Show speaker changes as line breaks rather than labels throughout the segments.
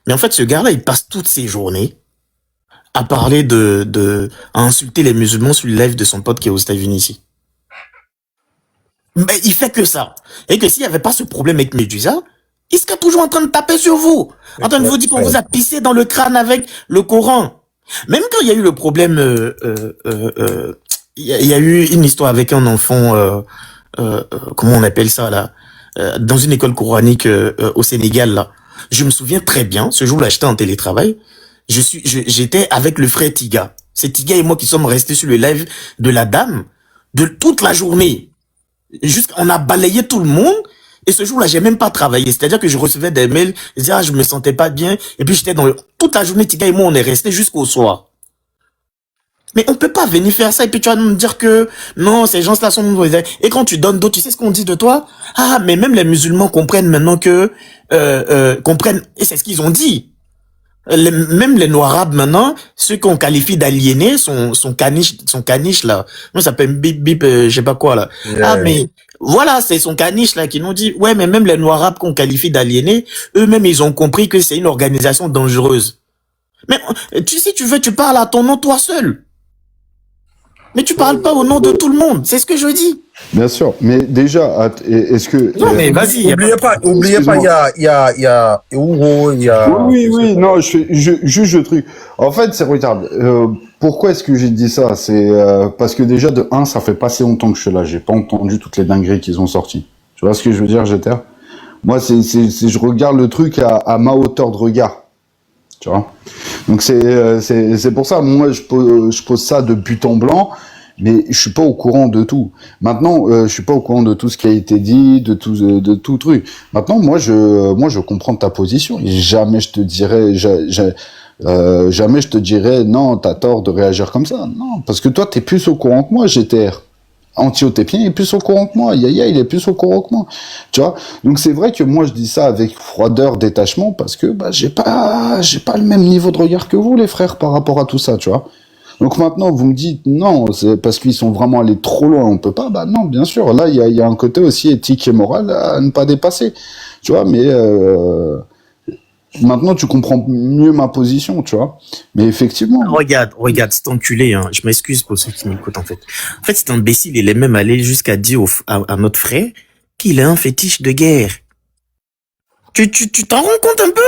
Mais en fait, ce gars-là, il passe toutes ses journées à parler à insulter les musulmans sur le live de son pote qui est aux États-Unis ici. Mais il fait que ça. Et que s'il n'y avait pas ce problème avec Medusa, il serait toujours en train de taper sur vous. En train de vous dire qu'on vous a pissé dans le crâne avec le Coran. Même quand il y a eu le problème, il y a eu une histoire avec un enfant, comment on appelle ça là, dans une école coranique au Sénégal là. Je me souviens très bien, ce jour-là j'étais en télétravail, j'étais avec le frère Tiga. C'est Tiga et moi qui sommes restés sur le live de la dame de toute la journée. On a balayé tout le monde. Et ce jour-là, j'ai même pas travaillé. C'est-à-dire que je recevais des mails, je disais, je me sentais pas bien. Et puis j'étais toute la journée, Tiga et moi, on est restés jusqu'au soir. Mais on peut pas venir faire ça. Et puis tu vas me dire que, non, ces gens-là sont mauvais. Et quand tu donnes d'autres, tu sais ce qu'on dit de toi? Ah, mais même les musulmans comprennent maintenant comprennent, et c'est ce qu'ils ont dit. Même les noirs arabes maintenant, ceux qu'on qualifie d'aliénés sont caniches là. Moi ça s'appelle bip bip, je sais pas quoi là. Ah mais voilà, c'est son caniche là qui nous dit ouais mais même les noirs arabes qu'on qualifie d'aliénés, eux-mêmes ils ont compris que c'est une organisation dangereuse. Mais si tu veux tu parles à ton nom toi seul. Mais tu parles pas au nom de tout le monde, c'est ce que je dis.
Bien sûr, mais déjà, est-ce que...
Non, mais vas-y.
Oubliez pas, il y a Euro, il y a...
Oui, non, juge le truc. En fait, c'est, regarde, pourquoi est-ce que j'ai dit ça? C'est parce que déjà, de un, ça fait pas si longtemps que je suis là, j'ai pas entendu toutes les dingueries qu'ils ont sorties. Tu vois ce que je veux dire, Jeter? Moi, je regarde le truc à ma hauteur de regard. Tu vois? Donc c'est pour ça, moi, je pose ça de but en blanc. Mais je suis pas au courant de tout. Maintenant, je suis pas au courant de tout ce qui a été dit, de tout truc. Maintenant, moi, je comprends ta position. Et jamais je te dirais, jamais je te dirais, non, t'as tort de réagir comme ça. Non, parce que toi, t'es plus au courant que moi, GTR. Anti-Otépien est plus au courant que moi. Yaya, il est plus au courant que moi. Tu vois? Donc c'est vrai que moi, je dis ça avec froideur, détachement, parce que, j'ai pas le même niveau de regard que vous, les frères, par rapport à tout ça, tu vois? Donc maintenant, vous me dites, non, c'est parce qu'ils sont vraiment allés trop loin, on peut pas. Bah non, bien sûr, là, il y a un côté aussi éthique et moral à ne pas dépasser. Tu vois, mais maintenant, tu comprends mieux ma position, tu vois. Mais effectivement...
Regarde, cet enculé, hein. Je m'excuse pour ceux qui m'écoutent, en fait. En fait, cet imbécile, il est même allé jusqu'à dire à notre frère qu'il a un fétiche de guerre. Tu t'en rends compte un peu?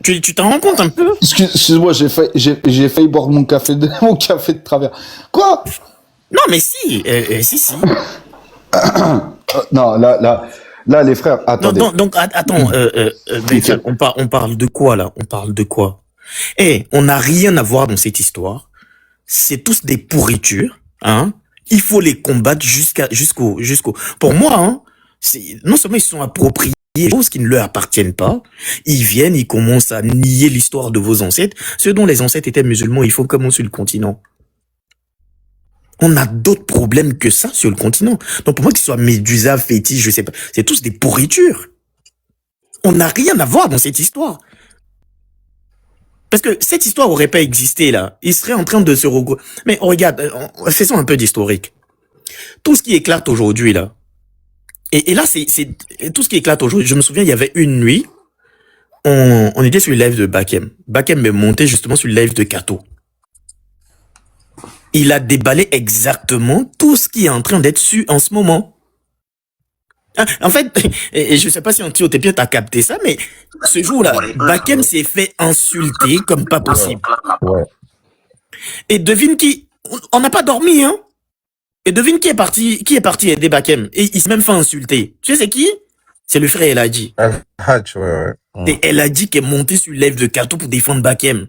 Tu t'en rends compte un peu?
Excuse-moi, j'ai failli boire mon café de travers. Quoi?
Non, mais si, si.
Non, là, les frères, attendez.
Donc, attends, on parle de quoi, là? On parle de quoi? On n'a rien à voir dans cette histoire. C'est tous des pourritures, hein? Il faut les combattre jusqu'au. Pour moi, hein, non seulement ils sont appropriés des choses qui ne leur appartiennent pas, ils viennent, ils commencent à nier l'histoire de vos ancêtres. Ceux dont les ancêtres étaient musulmans, il faut comment sur le continent? On a d'autres problèmes que ça sur le continent. Donc pour moi, qu'ils soient Médusa, fétiche, je sais pas, c'est tous des pourritures. On n'a rien à voir dans cette histoire. Parce que cette histoire aurait pas existé là. Ils seraient en train de se regrouper. Mais regarde, faisons un peu d'historique. Tout ce qui éclate aujourd'hui là, et là, c'est tout ce qui éclate aujourd'hui. Je me souviens, il y avait une nuit, on était sur le live de Bakem. Bakem est monté justement sur le live de Kato. Il a déballé exactement tout ce qui est en train d'être su en ce moment. En fait, et je sais pas si Anti-Otépien t'as capté ça, mais ce jour-là, Bakem s'est fait insulter comme pas possible.
Ouais.
Et devine qui, on n'a pas dormi, hein. Et devine qui est parti aider Bakem. Et il s'est même fait insulter. Tu sais c'est qui? C'est le frère Eladji.
Ouais.
Et Eladji qui est monté sur le live de Kato pour défendre Bakem.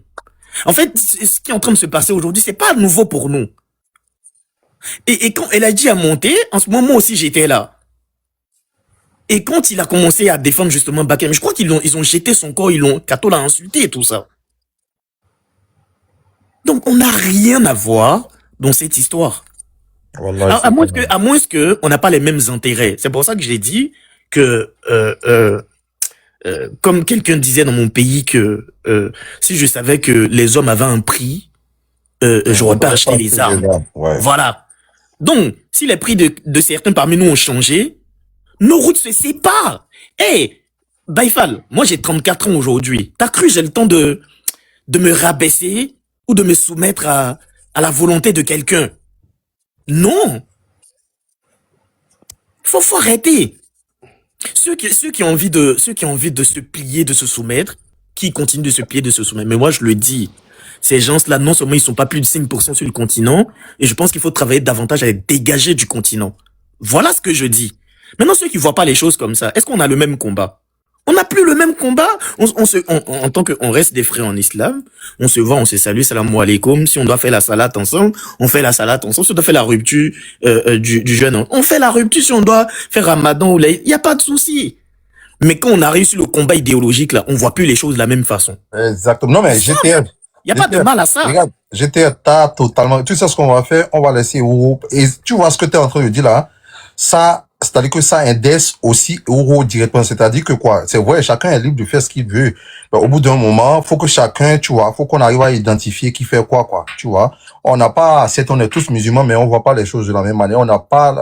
En fait, ce qui est en train de se passer aujourd'hui, c'est pas nouveau pour nous. Et quand Eladji a monté, en ce moment aussi j'étais là. Et quand il a commencé à défendre justement Bakem, je crois qu'ils ont jeté son corps, Kato l'a insulté et tout ça. Donc on n'a rien à voir dans cette histoire.
Wallah,
À moins que on n'a pas les mêmes intérêts. C'est pour ça que j'ai dit que comme quelqu'un disait dans mon pays que si je savais que les hommes avaient un prix, j'aurais pas acheté les armes.
Ouais.
Voilà. Donc, si les prix de certains parmi nous ont changé, nos routes se séparent. Baïfal, moi j'ai 34 ans aujourd'hui. T'as cru j'ai le temps de me rabaisser ou de me soumettre à la volonté de quelqu'un? Non. Faut arrêter. Ceux qui ont envie de se plier, de se soumettre, qui continuent de se plier, de se soumettre. Mais moi, je le dis, ces gens-là, non seulement ils sont pas plus de 5% sur le continent, et je pense qu'il faut travailler davantage à les dégager du continent. Voilà ce que je dis. Maintenant, ceux qui voient pas les choses comme ça, est-ce qu'on a le même combat? On n'a plus le même combat. En tant qu'on reste des frères en islam, on se voit, on se salue, salam alaikum. Si on doit faire la salade ensemble, on fait la salade ensemble. Si on doit faire la rupture du jeûne, on fait la rupture. Si on doit faire Ramadan ou il n'y a pas de souci. Mais quand on arrive sur le combat idéologique, là, on voit plus les choses de la même façon.
Exactement. Non, mais GTR.
Il n'y a pas de mal à ça.
Regarde, GTR, t'as totalement. Tu sais ce qu'on va faire? On va laisser Euro. Et tu vois ce que tu es en train de dire là? Ça, c'est-à-dire que ça index aussi Euro directement. C'est-à-dire que quoi? C'est vrai, chacun est libre de faire ce qu'il veut. Mais au bout d'un moment, faut que chacun, tu vois, faut qu'on arrive à identifier qui fait quoi, tu vois. On n'a pas, certes, on est tous musulmans, mais on voit pas les choses de la même manière. On n'a pas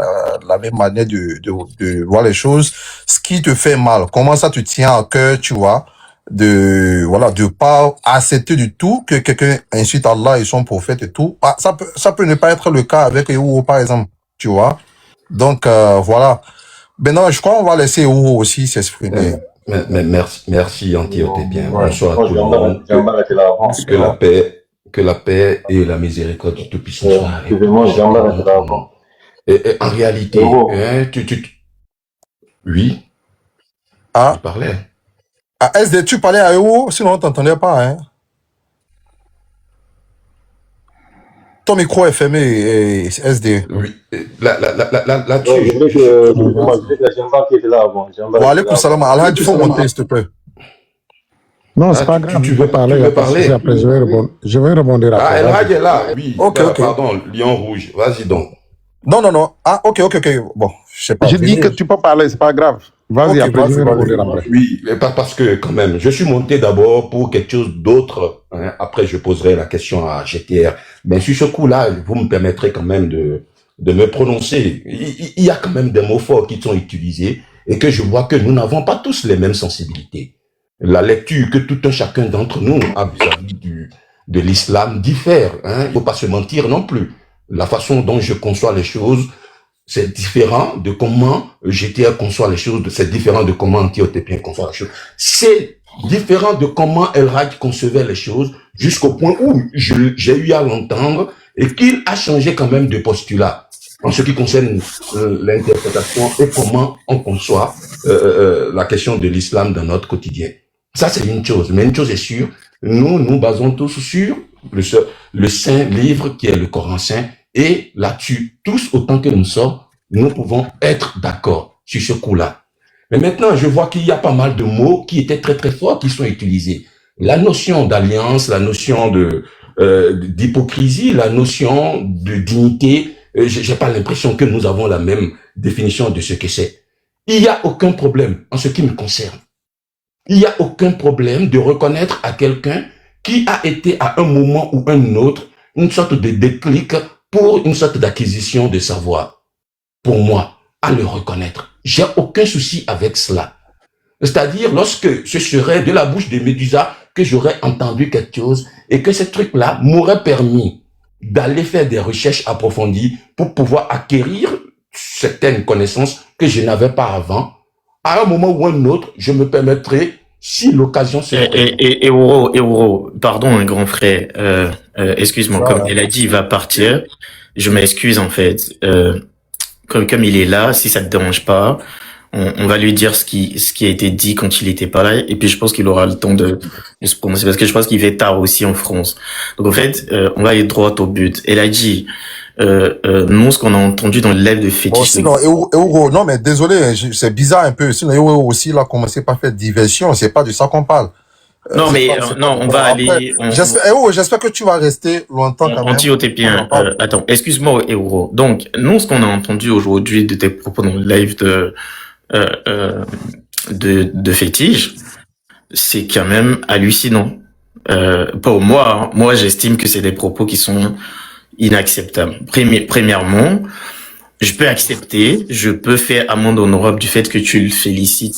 la même manière de voir les choses. Ce qui te fait mal, comment ça te tient à cœur, tu vois, de pas accepter du tout que quelqu'un insulte Allah et son prophète et tout. Ah, ça peut ne pas être le cas avec Euro, par exemple, tu vois. Donc, voilà. Maintenant, je crois qu'on va laisser Euro aussi s'exprimer.
Mais merci Antiochépien.
Ouais,
Bonsoir à tout le monde. Que la paix et la miséricorde du Tout-Puissant soient avec nous. Et en réalité, oui,
Ah,
tu parlais.
SD, tu parlais à Euro, sinon on t'entendait pas, hein. Ton micro est fermé, SD.
Oui, là,
Non, je voulais que Jamba qui était là avant.
Bon, allez, salam. Allah, il faut monter, s'il te plaît.
Non, c'est pas grave.
tu veux parler,
Après, je vais rebondir après.
Ah, El Hadj est là, oui.
Ok.
Pardon, Lion Rouge. Vas-y donc.
Non. Ah, ok. Bon, je sais pas.
Je dis que tu peux parler, c'est pas grave. Vas-y,
Ok,
après, je vais
vas-y.
rebondir après.
Oui, mais parce que quand même, je suis monté d'abord pour quelque chose d'autre. Hein. Après, je poserai la question à GTR. Mais sur ce coup-là, vous me permettrez quand même de me prononcer. Il y a quand même des mots forts qui sont utilisés et que je vois que nous n'avons pas tous les mêmes sensibilités. La lecture que tout un chacun d'entre nous a vis-à-vis de l'islam diffère. Hein. Il ne faut pas se mentir non plus. La façon dont je conçois les choses, c'est différent de comment GTR conçoit les choses, c'est différent de comment Antiochépien conçoit les choses. C'est différent de comment El Hadj concevait les choses, jusqu'au point où j'ai eu à l'entendre et qu'il a changé quand même de postulat en ce qui concerne l'interprétation et comment on conçoit la question de l'islam dans notre quotidien. Ça, c'est une chose. Mais une chose est sûre, nous basons tous sur le saint livre qui est le Coran saint. Et là-dessus, tous autant que nous sommes, nous pouvons être d'accord sur ce coup-là. Mais maintenant, je vois qu'il y a pas mal de mots qui étaient très très forts qui sont utilisés. La notion d'alliance, la notion d'hypocrisie, la notion de dignité, j'ai pas l'impression que nous avons la même définition de ce que c'est. Il n'y a aucun problème en ce qui me concerne. Il n'y a aucun problème de reconnaître à quelqu'un qui a été à un moment ou un autre une sorte de déclic pour une sorte d'acquisition de savoir. Pour moi, à le reconnaître. J'ai aucun souci avec cela. C'est-à-dire, lorsque ce serait de la bouche de Médusa que j'aurais entendu quelque chose et que ce truc-là m'aurait permis d'aller faire des recherches approfondies pour pouvoir acquérir certaines connaissances que je n'avais pas avant, à un moment ou un autre, je me permettrai, si l'occasion se
Euro, pardon, un grand frère, excuse-moi, comme elle a dit, il va partir. Je m'excuse, en fait. Comme il est là, si ça te dérange pas, on va lui dire ce qui a été dit quand il était pas là, et puis je pense qu'il aura le temps de se prononcer, parce que je pense qu'il fait tard aussi en France. Donc, en fait, on va aller droit au but. Elle a dit, non, ce qu'on a entendu dans le live de Fétiche.
Bon, sinon, Euro, non, mais désolé, c'est bizarre un peu. Sinon, Euro aussi, il a commencé par faire diversion. C'est pas de ça qu'on parle.
Non, mais non, on va aller.
J'espère que tu vas rester longtemps quand même.
Antiochépien, attends, excuse-moi, Euro. Donc, nous, ce qu'on a entendu aujourd'hui de tes propos dans le live de Fétiche, c'est quand même hallucinant. Pour moi, j'estime que c'est des propos qui sont inacceptables. Premièrement, je peux accepter, je peux faire amende honorable du fait que tu le félicites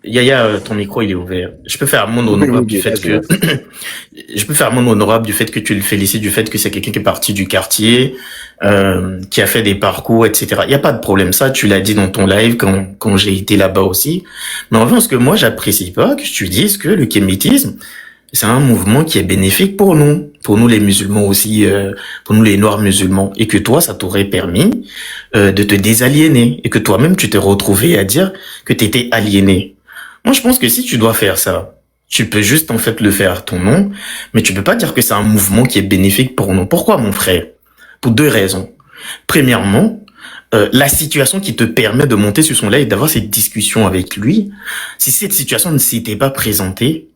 Yaya, ton micro il est ouvert. Je peux faire un monde
Oui,
honorable du
oui,
fait
vas-y,
que
vas-y.
je peux faire un monde honorable du fait que tu le félicites, du fait que c'est quelqu'un qui est parti du quartier, qui a fait des parcours, etc. Il y a pas de problème. Ça, tu l'as dit dans ton live quand j'ai été là-bas aussi. Mais en revanche, ce que moi j'apprécie pas, que tu dises que le kémétisme, c'est un mouvement qui est bénéfique pour nous les musulmans aussi, pour nous les noirs musulmans, et que toi, ça t'aurait permis de te désaliéner, et que toi-même, tu t'es retrouvé à dire que tu étais aliéné. Moi, je pense que si tu dois faire ça, tu peux juste en fait le faire à ton nom, mais tu peux pas dire que c'est un mouvement qui est bénéfique pour nous. Pourquoi, mon frère? Pour deux raisons. Premièrement, la situation qui te permet de monter sur son live et d'avoir cette discussion avec lui, si cette situation ne s'était pas présentée,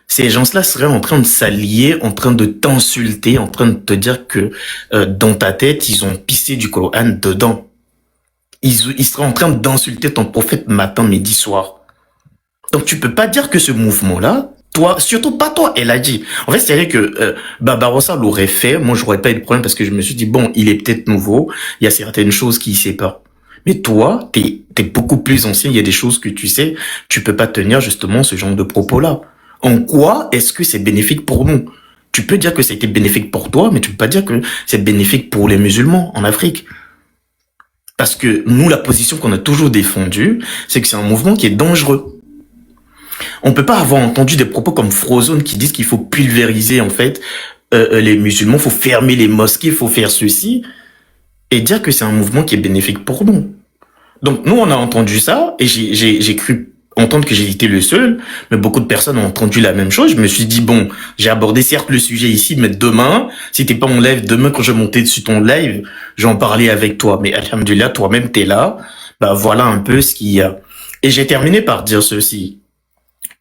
ces gens-là seraient en train de s'allier, en train de t'insulter, en train de te dire que dans ta tête, ils ont pissé du Coran dedans. Ils seraient en train d'insulter ton prophète matin, midi, soir. Donc tu peux pas dire que ce mouvement-là, toi, surtout pas toi, elle a dit. En fait, c'est vrai que Barbarossa l'aurait fait, moi j'aurais pas eu de problème parce que je me suis dit, bon, il est peut-être nouveau, il y a certaines choses qu'il sait pas. Mais toi, t'es beaucoup plus ancien, il y a des choses que tu sais, tu peux pas tenir justement ce genre de propos-là. En quoi est-ce que c'est bénéfique pour nous? Tu peux dire que ça a été bénéfique pour toi, mais tu peux pas dire que c'est bénéfique pour les musulmans en Afrique. Parce que nous, la position qu'on a toujours défendue, c'est que c'est un mouvement qui est dangereux. On peut pas avoir entendu des propos comme Frozone qui disent qu'il faut pulvériser en fait les musulmans, faut fermer les mosquées, faut faire ceci, et dire que c'est un mouvement qui est bénéfique pour nous. Donc nous, on a entendu ça, et j'ai cru entendre que j'ai été le seul, mais beaucoup de personnes ont entendu la même chose. Je me suis dit, bon, j'ai abordé certes le sujet ici, mais demain, si t'es pas mon live, demain quand je montais dessus ton live, j'en parlais avec toi. Mais alhamdoulilah, toi-même t'es là, bah voilà un peu ce qu'il y a. Et j'ai terminé par dire ceci.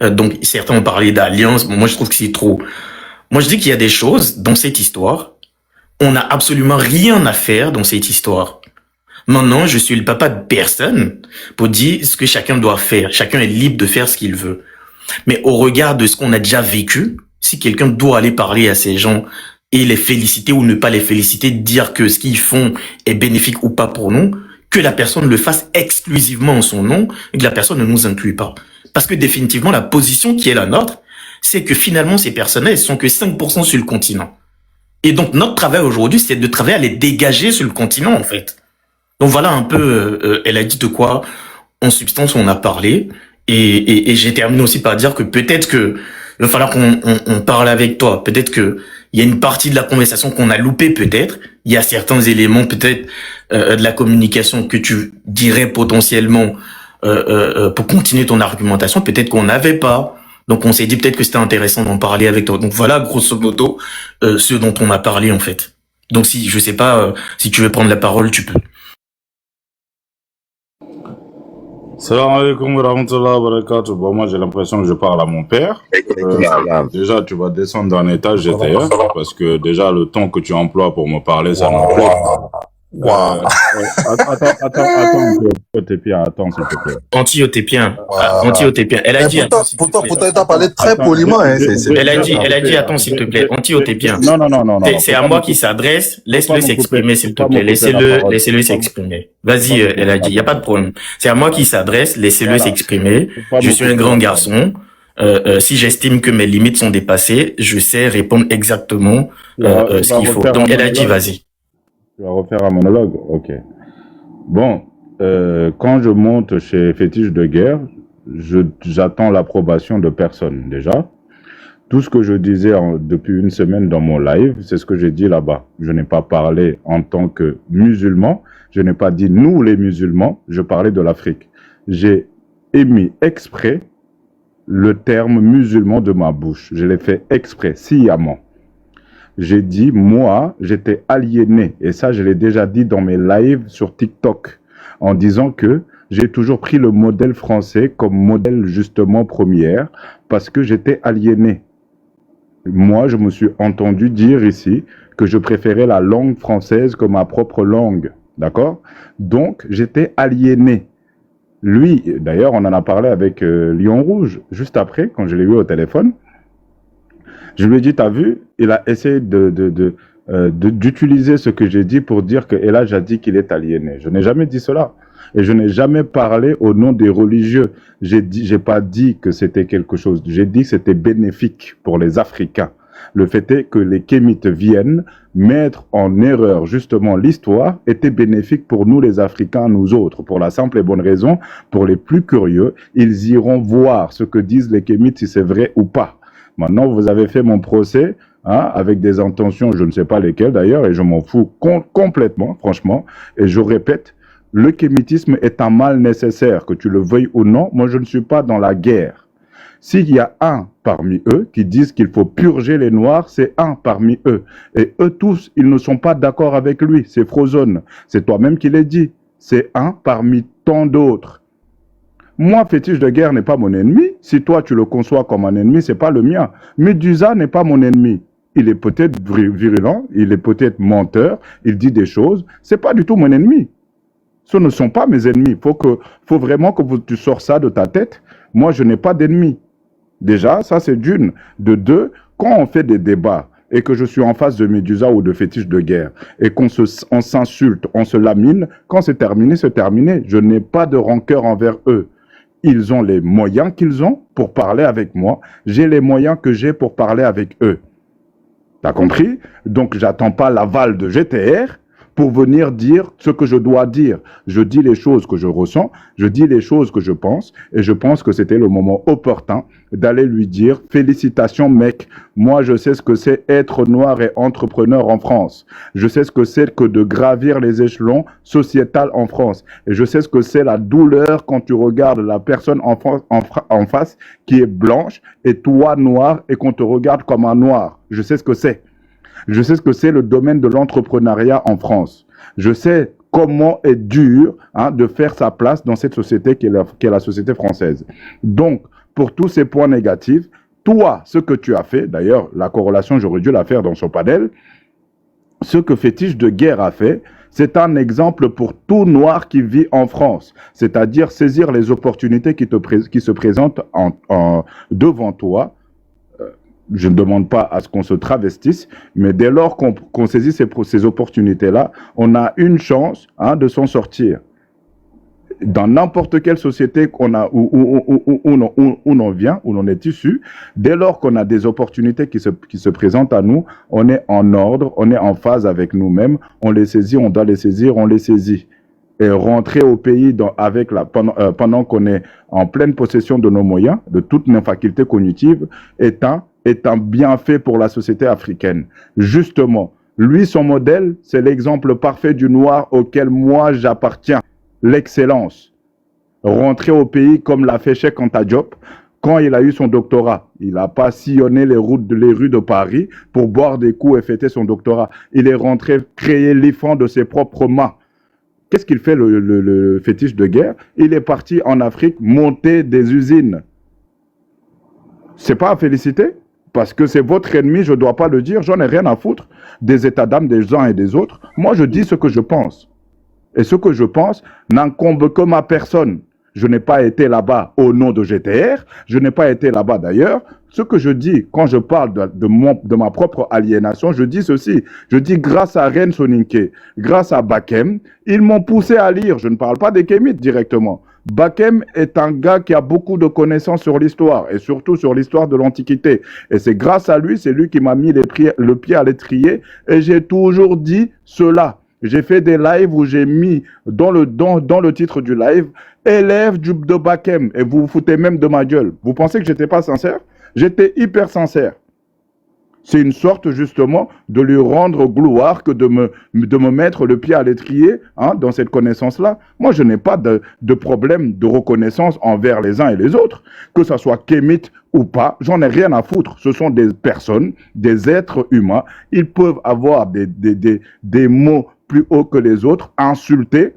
Donc certains ont parlé d'alliance, bon, moi je trouve que c'est trop. Moi je dis qu'il y a des choses dans cette histoire, on n'a absolument rien à faire dans cette histoire. Maintenant, je suis le papa de personne pour dire ce que chacun doit faire. Chacun est libre de faire ce qu'il veut. Mais au regard de ce qu'on a déjà vécu, si quelqu'un doit aller parler à ces gens et les féliciter ou ne pas les féliciter, dire que ce qu'ils font est bénéfique ou pas pour nous, que la personne le fasse exclusivement en son nom et que la personne ne nous inclue pas. Parce que définitivement, la position qui est la nôtre, c'est que finalement, ces personnes-là, elles sont que 5% sur le continent. Et donc, notre travail aujourd'hui, c'est de travailler à les dégager sur le continent, en fait. Donc voilà un peu, elle a dit de quoi, en substance, on a parlé. Et j'ai terminé aussi par dire que peut-être que il va falloir qu'on parle avec toi. Peut-être que il y a une partie de la conversation qu'on a loupé, peut-être. Il y a certains éléments, peut-être, de la communication que tu dirais potentiellement pour continuer ton argumentation. Peut-être qu'on n'avait pas. Donc on s'est dit peut-être que c'était intéressant d'en parler avec toi. Donc voilà, grosso modo, ce dont on a parlé en fait. Donc si je sais pas si tu veux prendre la parole, tu peux.
Salam alaikum wa rahmatullahi wa barakatuh. Bon, moi, j'ai l'impression que je parle à mon père. Déjà, tu vas descendre d'un étage GTR parce que déjà, le temps que tu emploies pour me parler, ça m'emploie. Attends, s'il te plaît.
Anti-otépien. Elle a dit,
pourtant, il t'a parlé très poliment, hein.
Elle a dit, attends, s'il te plaît. Anti-otépien.
Non.
C'est à moi qui s'adresse. Laisse-le s'exprimer, s'il te plaît. Laissez-le s'exprimer. Vas-y, elle a dit. Y a pas de problème. C'est à moi qui s'adresse. Laissez-le s'exprimer. Je suis un grand garçon. Si j'estime que mes limites sont dépassées, je sais répondre exactement ce qu'il faut. Donc, elle a dit, vas-y.
Tu vas refaire un monologue? Ok. Bon, quand je monte chez Fétiche de Guerre, j'attends l'approbation de personne, déjà. Tout ce que je disais depuis une semaine dans mon live, c'est ce que j'ai dit là-bas. Je n'ai pas parlé en tant que musulman. Je n'ai pas dit nous les musulmans. Je parlais de l'Afrique. J'ai émis exprès le terme musulman de ma bouche. Je l'ai fait exprès, sciemment. J'ai dit, moi, j'étais aliéné. Et ça, je l'ai déjà dit dans mes lives sur TikTok, en disant que j'ai toujours pris le modèle français comme modèle justement première, parce que j'étais aliéné. Moi, je me suis entendu dire ici que je préférais la langue française que ma propre langue. D'accord? Donc, j'étais aliéné. Lui, d'ailleurs, on en a parlé avec Lion Rouge, juste après, quand je l'ai eu au téléphone. Je lui ai dit, t'as vu, il a essayé d'utiliser ce que j'ai dit pour dire que Elhadj a dit qu'il est aliéné. Je n'ai jamais dit cela. Et je n'ai jamais parlé au nom des religieux. J'ai pas dit que c'était quelque chose. J'ai dit que c'était bénéfique pour les Africains. Le fait est que les Kémites viennent mettre en erreur justement l'histoire était bénéfique pour nous les Africains, nous autres, pour la simple et bonne raison, pour les plus curieux, ils iront voir ce que disent les Kémites, si c'est vrai ou pas. Maintenant, vous avez fait mon procès, hein, avec des intentions, je ne sais pas lesquelles d'ailleurs, et je m'en fous complètement, franchement, et je répète, le kémitisme est un mal nécessaire, que tu le veuilles ou non. Moi, je ne suis pas dans la guerre. S'il y a un parmi eux qui disent qu'il faut purger les Noirs, c'est un parmi eux. Et eux tous, ils ne sont pas d'accord avec lui. C'est Frozone. C'est toi-même qui l'as dit. C'est un parmi tant d'autres. Moi, fétiche de guerre n'est pas mon ennemi. Si toi, tu le conçois comme un ennemi, c'est pas le mien. Medusa n'est pas mon ennemi. Il est peut-être virulent, il est peut-être menteur, il dit des choses. C'est pas du tout mon ennemi. Ce ne sont pas mes ennemis. Faut vraiment que tu sors ça de ta tête. Moi, je n'ai pas d'ennemis. Déjà, ça c'est d'une. De deux, quand on fait des débats et que je suis en face de Médusa ou de fétiche de guerre et qu'on s'insulte, on se lamine, quand c'est terminé, c'est terminé. Je n'ai pas de rancœur envers eux. Ils ont les moyens qu'ils ont pour parler avec moi. J'ai les moyens que j'ai pour parler avec eux. T'as compris? Donc, j'attends pas l'aval de GTR pour venir dire ce que je dois dire. Je dis les choses que je ressens, je dis les choses que je pense, et je pense que c'était le moment opportun d'aller lui dire « Félicitations mec, moi je sais ce que c'est être noir et entrepreneur en France. Je sais ce que c'est que de gravir les échelons sociétals en France. Et je sais ce que c'est la douleur quand tu regardes la personne en face qui est blanche et toi noir et qu'on te regarde comme un noir. Je sais ce que c'est. Je sais ce que c'est le domaine de l'entrepreneuriat en France. Je sais comment est dur de faire sa place dans cette société qui est la société française. Donc, pour tous ces points négatifs, toi, ce que tu as fait, d'ailleurs, la corrélation, j'aurais dû la faire dans son panel, ce que Fétiche de guerre a fait, c'est un exemple pour tout noir qui vit en France. C'est-à-dire saisir les opportunités qui se présentent devant toi. Je ne demande pas à ce qu'on se travestisse, mais dès lors qu'on saisit ces opportunités-là, on a une chance de s'en sortir. Dans n'importe quelle société où l'on vient, où l'on est issu, dès lors qu'on a des opportunités qui se présentent à nous, on est en ordre, on est en phase avec nous-mêmes, on les saisit, on doit les saisir, on les saisit. Et rentrer au pays pendant qu'on est en pleine possession de nos moyens, de toutes nos facultés cognitives, est un bienfait pour la société africaine. Justement, lui, son modèle, c'est l'exemple parfait du noir auquel moi j'appartiens. L'excellence. Rentrer au pays comme l'a fait Cheikh Anta Diop quand il a eu son doctorat. Il n'a pas sillonné les rues de Paris pour boire des coups et fêter son doctorat. Il est rentré créer l'IFAN de ses propres mains. Qu'est-ce qu'il fait le fétiche de guerre? Il est parti en Afrique monter des usines. C'est pas à féliciter? Parce que c'est votre ennemi, je ne dois pas le dire, j'en ai rien à foutre des états d'âme des uns et des autres. Moi, je dis ce que je pense. Et ce que je pense n'incombe que ma personne. Je n'ai pas été là-bas au nom de GTR, je n'ai pas été là-bas d'ailleurs. Ce que je dis, quand je parle de ma propre aliénation, je dis ceci. Je dis grâce à Ren Soninke, grâce à Bakem, ils m'ont poussé à lire. Je ne parle pas des Kémites directement. Bakem est un gars qui a beaucoup de connaissances sur l'histoire, et surtout sur l'histoire de l'Antiquité. Et c'est grâce à lui, c'est lui qui m'a mis le pied à l'étrier, et j'ai toujours dit cela. J'ai fait des lives où j'ai mis dans le titre du live « Élève de Bakem » et vous vous foutez même de ma gueule. Vous pensez que j'étais pas sincère? J'étais hyper sincère. C'est une sorte justement de lui rendre gloire que de me mettre le pied à l'étrier dans cette connaissance-là. Moi, je n'ai pas de problème de reconnaissance envers les uns et les autres, que ce soit kémite ou pas, j'en ai rien à foutre. Ce sont des personnes, des êtres humains. Ils peuvent avoir des mots plus hauts que les autres, insultés.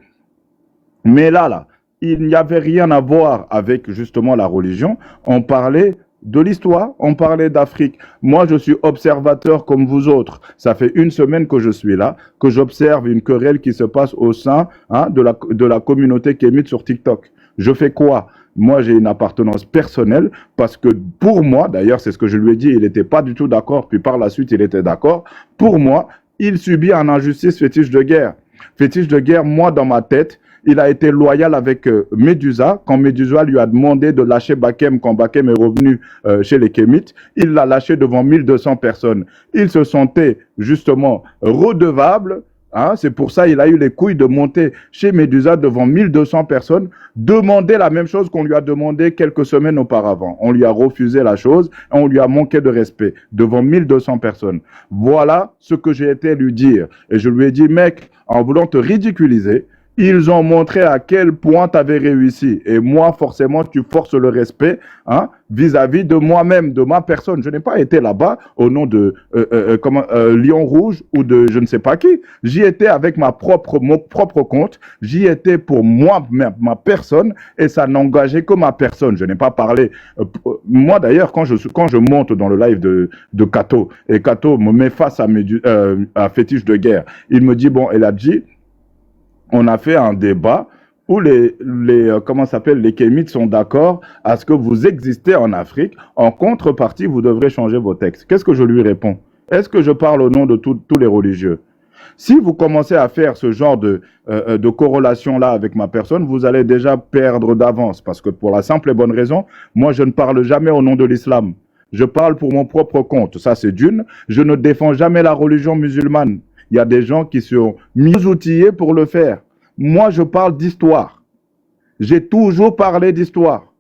Mais là, il n'y avait rien à voir avec justement la religion. On parlait de l'histoire, on parlait d'Afrique. Moi, je suis observateur comme vous autres. Ça fait une semaine que je suis là, que j'observe une querelle qui se passe au sein de la communauté kémite sur TikTok. Je fais quoi? Moi, j'ai une appartenance personnelle parce que pour moi, d'ailleurs, c'est ce que je lui ai dit, il n'était pas du tout d'accord, puis par la suite, il était d'accord. Pour moi, il subit une injustice fétiche de guerre. Fétiche de guerre, moi, dans ma tête, il a été loyal avec Médusa. Quand Médusa lui a demandé de lâcher Bakem, quand Bakem est revenu chez les Kémites, il l'a lâché devant 1200 personnes. Il se sentait justement redevable. Hein, c'est pour ça qu'il a eu les couilles de monter chez Médusa devant 1200 personnes, demander la même chose qu'on lui a demandé quelques semaines auparavant. On lui a refusé la chose et on lui a manqué de respect devant 1200 personnes. Voilà ce que j'ai été lui dire. Et je lui ai dit, mec, en voulant te ridiculiser, ils ont montré à quel point tu avais réussi. Et moi, forcément, tu forces le respect hein, vis-à-vis de moi-même, de ma personne. Je n'ai pas été là-bas au nom de Lion Rouge ou de je ne sais pas qui. J'y étais avec mon propre compte. J'y étais pour moi, ma personne, et ça n'engageait que ma personne. Je n'ai pas parlé. Moi, d'ailleurs, quand je monte dans le live de Kato, et Kato me met face à Fétiche de guerre, il me dit, bon, Eladji, on a fait un débat où les Kémites sont d'accord à ce que vous existez en Afrique. En contrepartie, vous devrez changer vos textes. Qu'est-ce que je lui réponds? Est-ce que je parle au nom de tous les religieux? Si vous commencez à faire ce genre de corrélation-là avec ma personne, vous allez déjà perdre d'avance. Parce que pour la simple et bonne raison, moi, je ne parle jamais au nom de l'islam. Je parle pour mon propre compte. Ça, c'est d'une. Je ne défends jamais la religion musulmane. Il y a des gens qui sont mis outillés pour le faire. Moi, je parle d'histoire. J'ai toujours parlé d'histoire.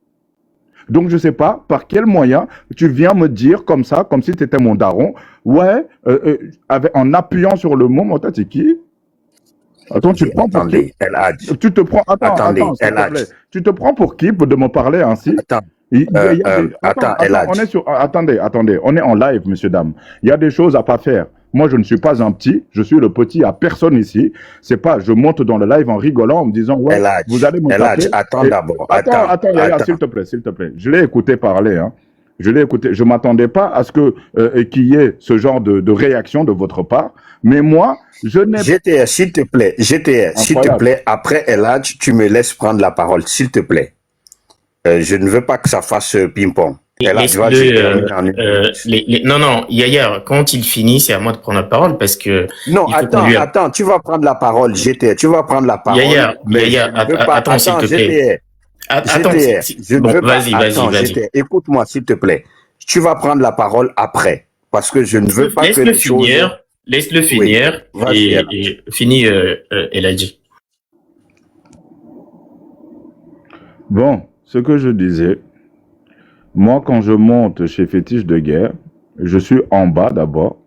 Donc, je ne sais pas par quel moyen tu viens me dire comme ça, comme si tu étais mon daron. Ouais, en appuyant sur le mot, mon c'est qui? Attends, tu te prends pour qui? Tu te prends, attends, s'il te plaît. Tu te prends pour qui de me parler ainsi? Attendez, on est en live, messieurs, dames. Il y a des choses à pas faire. Moi, je ne suis pas un petit, je suis le petit, il n'y a personne ici. C'est pas, je monte dans le live en rigolant, en me disant, ouais, vous allez me taper.
Attends d'abord.
Attends, s'il te plaît. Je l'ai écouté parler, hein. Je l'ai écouté. Je m'attendais pas à ce qu'il y ait ce genre de réaction de votre part. Mais moi, je n'ai pas.
GTR, s'il te plaît, après Eladj, tu me laisses prendre la parole, s'il te plaît. Je ne veux pas que ça fasse ping-pong.
Non, Yaya, quand il finit, c'est à moi de prendre la parole parce que.
Non, attends, tu vas prendre la parole, GTR, tu vas prendre la parole.
Yaya, attends, s'il te plaît. Vas-y.
Écoute-moi, s'il te plaît. Tu vas prendre la parole après. Parce que je ne veux pas que les choses.
Laisse-le finir. Et fini, Eladji.
Bon, ce que je disais. Moi, quand je monte chez Fétiche de guerre, je suis en bas d'abord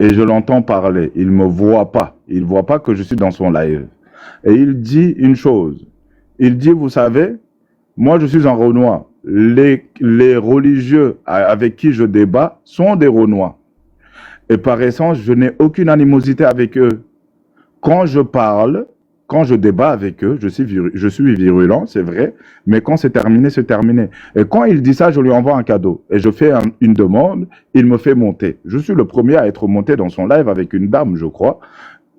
et je l'entends parler. Il ne me voit pas. Il ne voit pas que je suis dans son live. Et il dit une chose. Il dit, vous savez, moi je suis un Renois. Les religieux avec qui je débat sont des Renois. Et par essence, je n'ai aucune animosité avec eux. Quand je parle, quand je débat avec eux, je suis virulent, c'est vrai, mais quand c'est terminé, c'est terminé. Et quand il dit ça, je lui envoie un cadeau. Et je fais une demande, il me fait monter. Je suis le premier à être monté dans son live avec une dame, je crois.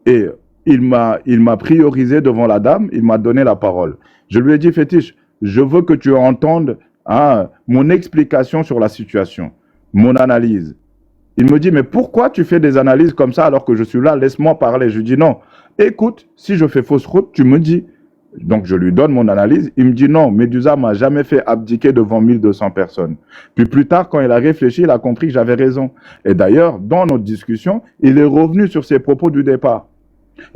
Et il m'a priorisé devant la dame, il m'a donné la parole. Je lui ai dit, Fétiche, je veux que tu entendes mon explication sur la situation, mon analyse. Il me dit, mais pourquoi tu fais des analyses comme ça alors que je suis là? Laisse-moi parler. Je lui dis, non. Écoute, si je fais fausse route, tu me dis. Donc, je lui donne mon analyse. Il me dit non, Médusa m'a jamais fait abdiquer devant 1200 personnes. Puis plus tard, quand il a réfléchi, il a compris que j'avais raison. Et d'ailleurs, dans notre discussion, il est revenu sur ses propos du départ.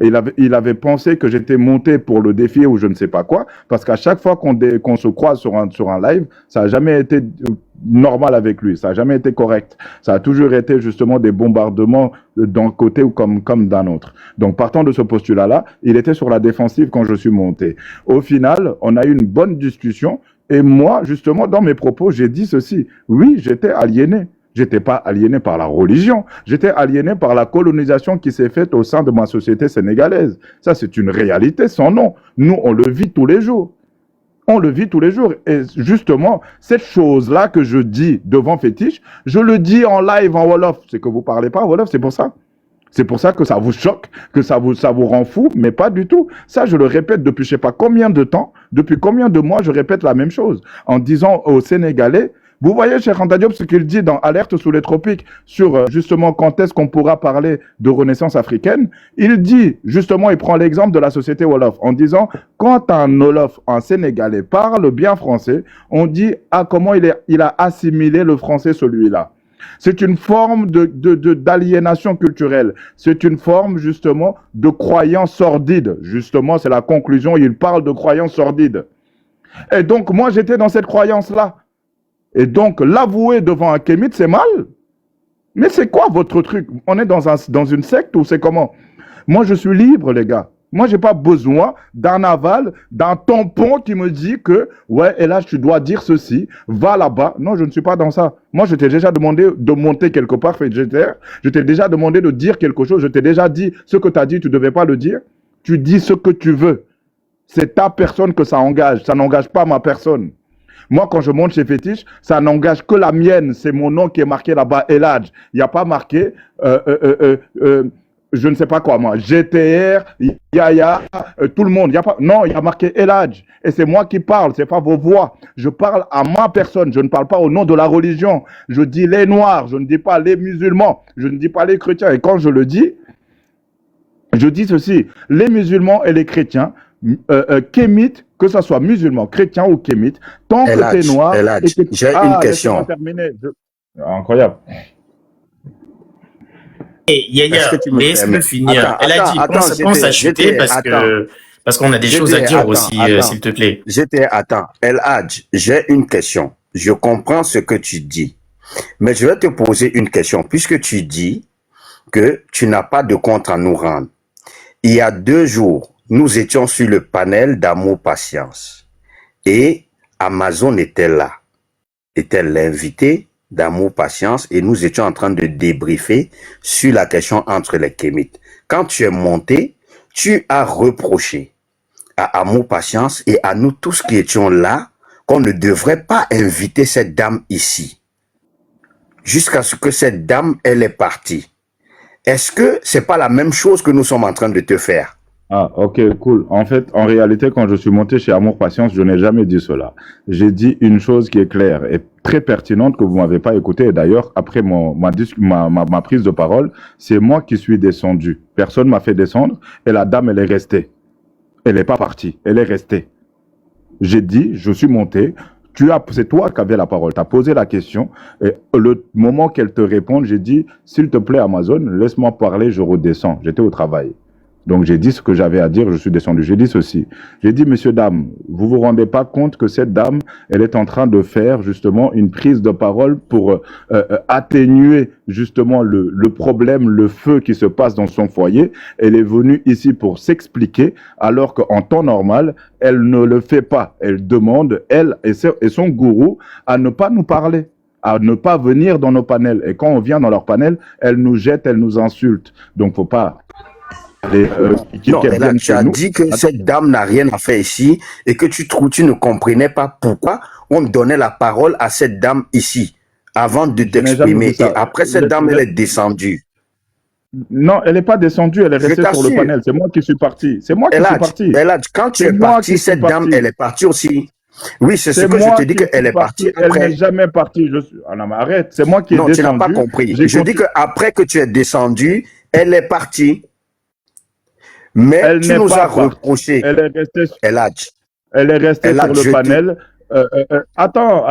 Et il avait pensé que j'étais monté pour le défier ou je ne sais pas quoi, parce qu'à chaque fois qu'on se croise sur un live, ça n'a jamais été normal avec lui, ça n'a jamais été correct. Ça a toujours été justement des bombardements d'un côté ou comme d'un autre. Donc partant de ce postulat-là, il était sur la défensive quand je suis monté. Au final, on a eu une bonne discussion et moi, justement, dans mes propos, j'ai dit ceci. Oui, j'étais aliéné. J'étais pas aliéné par la religion, j'étais aliéné par la colonisation qui s'est faite au sein de ma société sénégalaise. Ça, c'est une réalité sans nom. Nous, on le vit tous les jours. On le vit tous les jours. Et justement, cette chose-là que je dis devant Fétiche, je le dis en live en Wolof. C'est que vous parlez pas en Wolof, c'est pour ça. C'est pour ça que ça vous choque, que ça vous rend fou, mais pas du tout. Ça, je le répète depuis je sais pas combien de temps, depuis combien de mois, je répète la même chose. En disant aux Sénégalais, Vous voyez, Cheikh Anta Diop, ce qu'il dit dans Alerte sous les tropiques sur justement quand est-ce qu'on pourra parler de renaissance africaine. Il dit, justement, il prend l'exemple de la société Wolof en disant, quand un Wolof, un Sénégalais, parle bien français, on dit, ah, comment il a assimilé le français celui-là. C'est une forme d'aliénation culturelle. C'est une forme, justement, de croyance sordide. Justement, c'est la conclusion. Il parle de croyance sordide. Et donc, moi, j'étais dans cette croyance-là. Et donc, l'avouer devant un kémite, c'est mal. Mais c'est quoi votre truc? On est dans une secte ou c'est comment? Moi, je suis libre, les gars. Moi, j'ai pas besoin d'un aval, d'un tampon qui me dit que, ouais, et là, tu dois dire ceci, va là-bas. Non, je ne suis pas dans ça. Moi, je t'ai déjà demandé de monter quelque part, je t'ai déjà demandé de dire quelque chose, je t'ai déjà dit ce que tu as dit, tu ne devais pas le dire. Tu dis ce que tu veux. C'est ta personne que ça engage, ça n'engage pas ma personne. Moi, quand je monte chez Fétiche, ça n'engage que la mienne. C'est mon nom qui est marqué là-bas, Eladj. Il n'y a pas marqué je ne sais pas quoi, moi, GTR, Yaya, tout le monde. Il y a pas, non, il y a marqué Eladj. Et c'est moi qui parle, c'est pas vos voix. Je parle à ma personne, je ne parle pas au nom de la religion. Je dis les Noirs, je ne dis pas les musulmans, je ne dis pas les chrétiens. Et quand je le dis, je dis ceci, les musulmans et les chrétiens, kémites, que ce soit musulman, chrétien ou kémite, tant que tu es noir...
J'ai une question.
Incroyable.
Et Yaya, laisse-le finir. Elle a dit, pense à chuter parce qu'on a des choses à dire aussi, s'il te plaît.
Attends, Eladj, j'ai une question. Je comprends ce que tu dis, mais je vais te poser une question. Puisque tu dis que tu n'as pas de compte à nous rendre. Il y a 2 jours, nous étions sur le panel d'Amour Patience et Amazon était là, était l'invité d'Amour Patience et nous étions en train de débriefer sur la question entre les kémites. Quand tu es monté, tu as reproché à Amour Patience et à nous tous qui étions là qu'on ne devrait pas inviter cette dame ici jusqu'à ce que cette dame, elle est partie. Est-ce que c'est pas la même chose que nous sommes en train de te faire?
Ah, ok, cool. En fait, en réalité, quand je suis monté chez Amour Patience, je n'ai jamais dit cela. J'ai dit une chose qui est claire et très pertinente que vous m'avez pas écoutée. Et d'ailleurs, après ma prise de parole, c'est moi qui suis descendu. Personne m'a fait descendre et la dame, elle est restée. Elle n'est pas partie. Elle est restée. J'ai dit, je suis monté. C'est toi qui avais la parole. Tu as posé la question. Et le moment qu'elle te réponde, j'ai dit, s'il te plaît, Amazon, laisse-moi parler, je redescends. J'étais au travail. Donc, j'ai dit ce que j'avais à dire, je suis descendu. J'ai dit ceci. J'ai dit, messieurs, dames, vous vous rendez pas compte que cette dame, elle est en train de faire justement une prise de parole pour atténuer justement le problème, le feu qui se passe dans son foyer. Elle est venue ici pour s'expliquer, alors qu'en temps normal, elle ne le fait pas. Elle demande, elle et son gourou, à ne pas nous parler, à ne pas venir dans nos panels. Et quand on vient dans leur panel, elle nous jette, elle nous insulte. Donc, faut pas...
non, là, tu as dit que cette dame n'a rien à faire ici et que tu ne comprenais pas pourquoi on donnait la parole à cette dame ici avant de t'exprimer. Et après, cette dame, elle est descendue.
Non, elle n'est pas descendue, elle est restée sur le panel. C'est moi qui suis parti. C'est moi qui suis parti.
Quand tu es parti, cette dame, elle est partie aussi. Oui, c'est ce que je te dis qu'elle est partie après.
Elle n'est jamais partie. Ah non, mais arrête, c'est moi qui ai descendu.
Non, tu n'as pas compris. Je dis qu'après que tu es descendu, elle est partie. Mais tu nous as reproché.
Elle est restée sur
Eladj,
le panel. Attends,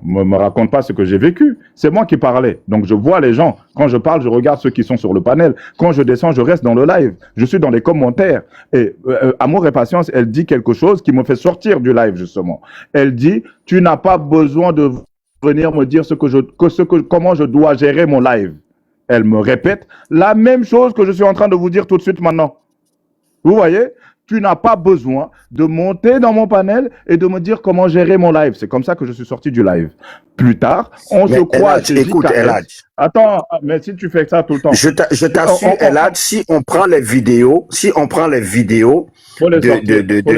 me raconte pas ce que j'ai vécu. C'est moi qui parlais. Donc je vois les gens. Quand je parle, je regarde ceux qui sont sur le panel. Quand je descends, je reste dans le live. Je suis dans les commentaires. Et Amour et Patience, elle dit quelque chose qui me fait sortir du live, justement. Elle dit, tu n'as pas besoin de venir me dire comment je dois gérer mon live. Elle me répète la même chose que je suis en train de vous dire tout de suite maintenant. Vous voyez, tu n'as pas besoin de monter dans mon panel et de me dire comment gérer mon live. C'est comme ça que je suis sorti du live. Plus tard, on se croit...
Écoute, Eladj.
Attends, mais si tu fais ça tout le temps...
Je t'assure, Eladj, si on prend les vidéos de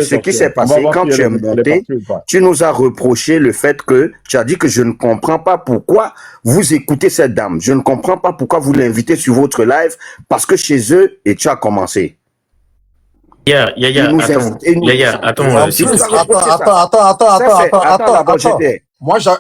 ce qui s'est passé quand tu es monté, tu nous as reproché le fait que tu as dit que je ne comprends pas pourquoi vous écoutez cette dame. Je ne comprends pas pourquoi vous l'invitez sur votre live parce que chez eux, et tu as commencé.
Yaya, attends,
attends.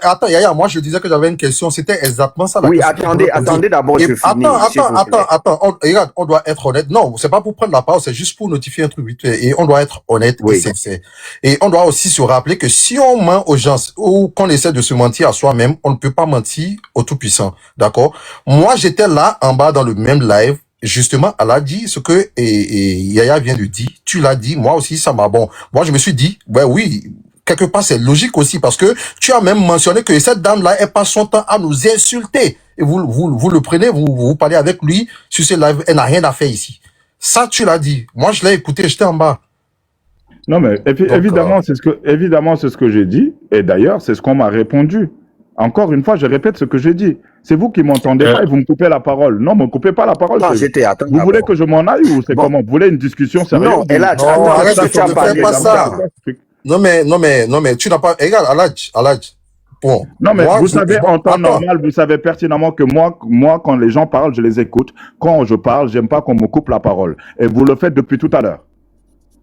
Attends, Yaya, moi, je disais que j'avais une question. C'était exactement ça la
Oui,
question que je voulais poser.
attendez d'abord,
Et
je finis, s'il vous plaît.
attends. Regarde, on doit être honnête. Non, c'est pas pour prendre la parole, c'est juste pour notifier un truc vite fait. Et on doit être honnête et
Oui.
sincère. Et on doit aussi se rappeler que si on ment aux gens ou qu'on essaie de se mentir à soi-même, on ne peut pas mentir au Tout-Puissant. D'accord? Moi, j'étais là, en bas, dans le même live. Justement, elle a dit ce que Yaya vient de dire. Tu l'as dit, moi aussi, ça m'a bon. Moi, je me suis dit, ouais, oui, quelque part, c'est logique aussi parce que tu as même mentionné que cette dame-là, elle passe son temps à nous insulter. Et vous le prenez, vous parlez avec lui sur ce live. Elle n'a rien à faire ici. Ça, tu l'as dit. Moi, je l'ai écouté, j'étais en bas.
Non, mais
Donc,
évidemment, c'est ce que j'ai dit. Et d'ailleurs, c'est ce qu'on m'a répondu. Encore une fois, je répète ce que j'ai dit. C'est vous qui m'entendez pas et vous me coupez la parole. Non, me coupez pas la parole.
Non, j'étais, attends
Vous voulez
d'abord.
que je m'en aille ou c'est
Bon.
comment? Vous voulez une discussion sérieuse?
Non, Eladj,
non,
attends,
arrête
est-ce
de
que tu as
faire
parlé
pas
comme
ça.
ça?
Non, mais, tu n'as pas, regarde, Aladj. Bon.
Non, mais
Moi,
vous savez, en temps
attends.
normal, vous savez pertinemment que moi, quand les gens parlent, je les écoute. Quand je parle, j'aime pas qu'on me coupe la parole. Et vous le faites depuis tout à l'heure.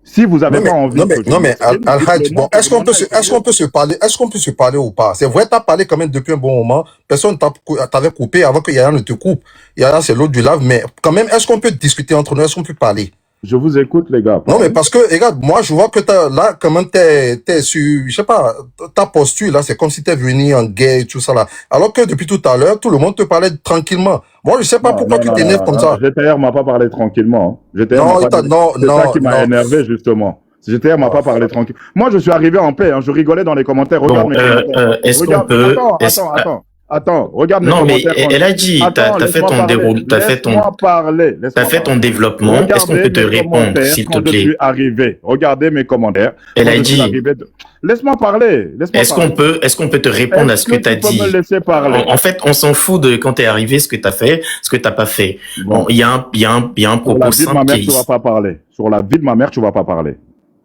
Si vous avez pas envie que je m'exprime,
Al-Hajj,
dites-le-moi
bon,
que
est-ce
je m'en
qu'on peut
aille.
se parler ou pas? C'est vrai, t'as parlé quand même depuis un bon moment. Personne t'avait coupé avant que Yaya ne te coupe. Yaya, c'est l'autre du lave, mais quand même, est-ce qu'on peut discuter entre nous? Est-ce qu'on peut parler?
Je vous écoute, les gars.
Non, mais parce que, regarde, moi, je vois que là, quand même, t'es sur, je sais pas, ta posture, là, c'est comme si t'es venu en guerre et tout ça, là. Alors que depuis tout à l'heure, tout le monde te parlait tranquillement. Moi, je sais pas pourquoi tu t'énerves comme ça.
GTR m'a pas parlé tranquillement. Hein. GTR
Non,
m'a pas dit... C'est ça qui m'a énervé, justement. GTR m'a pas parlé tranquille. Moi, je suis arrivé en paix. Hein. Je rigolais dans les commentaires. Regarde mes commentaires.
Est-ce qu'on peut...
Attends, regarde mes
Non, mais
commentaires.
elle a dit, t'as fait ton déroulé, t'as fait ton développement. Est-ce qu'on peut te répondre, s'il te plaît?
Je suis arrivé. Regardez mes commentaires.
Elle a dit.
Laisse-moi parler. Est-ce
qu'on peut te répondre à ce que t'as dit?
Tu peux me laisser parler?
En fait, on s'en fout de quand t'es arrivé, ce que t'as fait, ce que t'as pas fait. Bon, il y a un propos simple qui est
ici. Sur la vie de ma mère, tu vas pas parler. Sur la vie de ma mère, tu vas pas parler.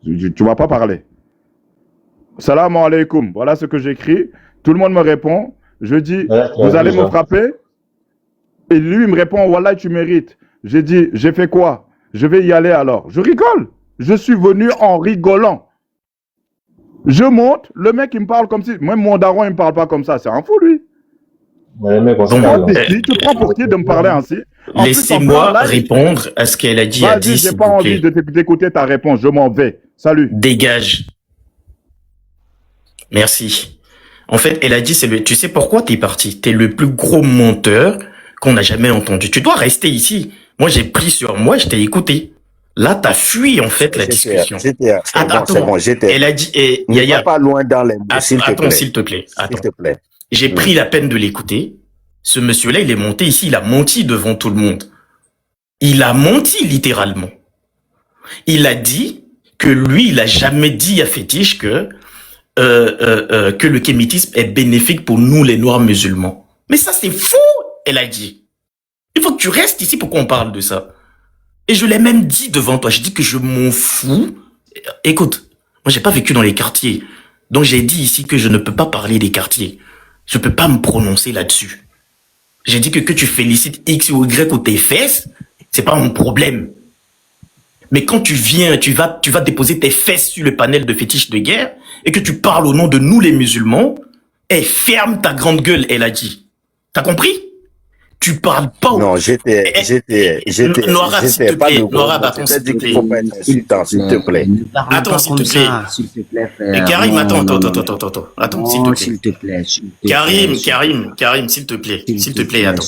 Tu vas pas parler. Salam alaikum. Voilà ce que j'écris. Tout le monde me répond. Je dis, vous allez me frapper? Et lui, il me répond, Wallah, tu mérites. J'ai dit, j'ai fait quoi? Je vais y aller alors. Je rigole. Je suis venu en rigolant. Je monte, le mec, il me parle comme si... Même mon daron, il me parle pas comme ça. C'est un fou, lui. Tu prends pour qui de me parler ainsi?
Laissez-moi répondre à ce qu'elle a dit.
Vas-y, j'ai pas envie d'écouter ta réponse. Je m'en vais. Salut.
Dégage. Merci. En fait, elle a dit, tu sais pourquoi t'es parti? T'es le plus gros menteur qu'on a jamais entendu. Tu dois rester ici. Moi, j'ai pris sur moi, je t'ai écouté. Là, t'as fui, en fait, la discussion.
Attends,
elle a dit,
ne va pas loin dans les mots,
Attends, s'il te plaît. J'ai pris la peine de l'écouter. Ce monsieur-là, il est monté ici, il a menti devant tout le monde. Il a menti, littéralement. Il a dit que lui, il a jamais dit à Fétiche que le kémitisme est bénéfique pour nous, les Noirs musulmans. Mais ça, c'est faux, elle a dit. Il faut que tu restes ici pour qu'on parle de ça. Et je l'ai même dit devant toi. Je dis que je m'en fous. Écoute, moi, j'ai pas vécu dans les quartiers. Donc, j'ai dit ici que je ne peux pas parler des quartiers. Je peux pas me prononcer là-dessus. J'ai dit que tu félicites X ou Y ou tes fesses, c'est pas mon problème. Mais quand tu viens, tu vas déposer tes fesses sur le panel de fétiche de guerre et que tu parles au nom de nous les musulmans, ferme ta grande gueule, elle a dit. T'as compris? Tu parles pas.
Non, j'étais
Noirab, s'il te plaît. Noirab, attends, s'il te plaît.
S'il te plaît.
Attends, s'il te plaît. Karim, attends. Attends, s'il te plaît. Karim, s'il te plaît. S'il te plaît, attends.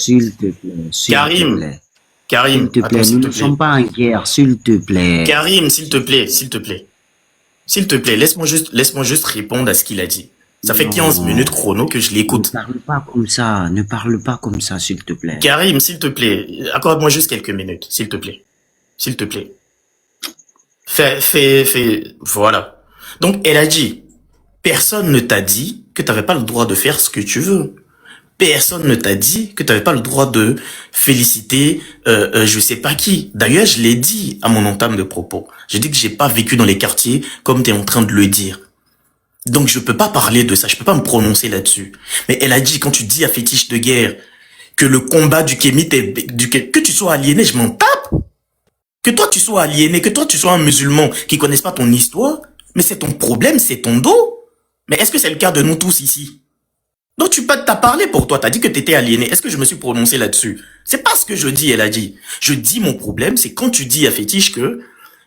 Karim,
s'il te plaît, nous ne sommes pas en guerre, s'il te plaît.
Karim, s'il te plaît. S'il te plaît, laisse-moi juste répondre à ce qu'il a dit. Ça fait 15 minutes chrono que je l'écoute.
Ne parle pas comme ça, s'il te plaît.
Karim, s'il te plaît, accorde-moi juste quelques minutes, s'il te plaît. S'il te plaît. Voilà. Donc, elle a dit, personne ne t'a dit que t'avais pas le droit de faire ce que tu veux. Personne ne t'a dit que t'avais pas le droit de féliciter, je sais pas qui. D'ailleurs, je l'ai dit à mon entame de propos. J'ai dit que j'ai pas vécu dans les quartiers comme t'es en train de le dire. Donc, je peux pas parler de ça, je peux pas me prononcer là-dessus. Mais elle a dit, quand tu dis à fétiche de guerre, que le combat du kémite que tu sois aliéné, je m'en tape. Que toi, tu sois aliéné, que toi, tu sois un musulman qui connaisse pas ton histoire, mais c'est ton problème, c'est ton dos. Mais est-ce que c'est le cas de nous tous ici? Donc t'as parlé pour toi, t'as dit que t'étais aliéné. Est-ce que je me suis prononcé là-dessus? C'est pas ce que je dis, elle a dit. Je dis mon problème, c'est quand tu dis à Fétiche que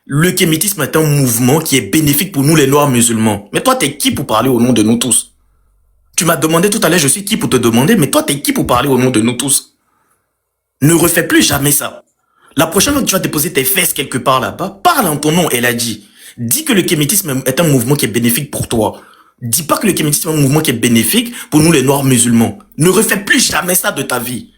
le kémétisme est un mouvement qui est bénéfique pour nous les Noirs musulmans. Mais toi, t'es qui pour parler au nom de nous tous? Tu m'as demandé tout à l'heure, je suis qui pour te demander, mais toi, t'es qui pour parler au nom de nous tous? Ne refais plus jamais ça. La prochaine fois que tu vas déposer tes fesses quelque part là-bas, parle en ton nom, elle a dit. Dis que le kémétisme est un mouvement qui est bénéfique pour toi. Dis pas que le kémétisme est un mouvement qui est bénéfique pour nous les Noirs musulmans. Ne refais plus jamais ça de ta vie.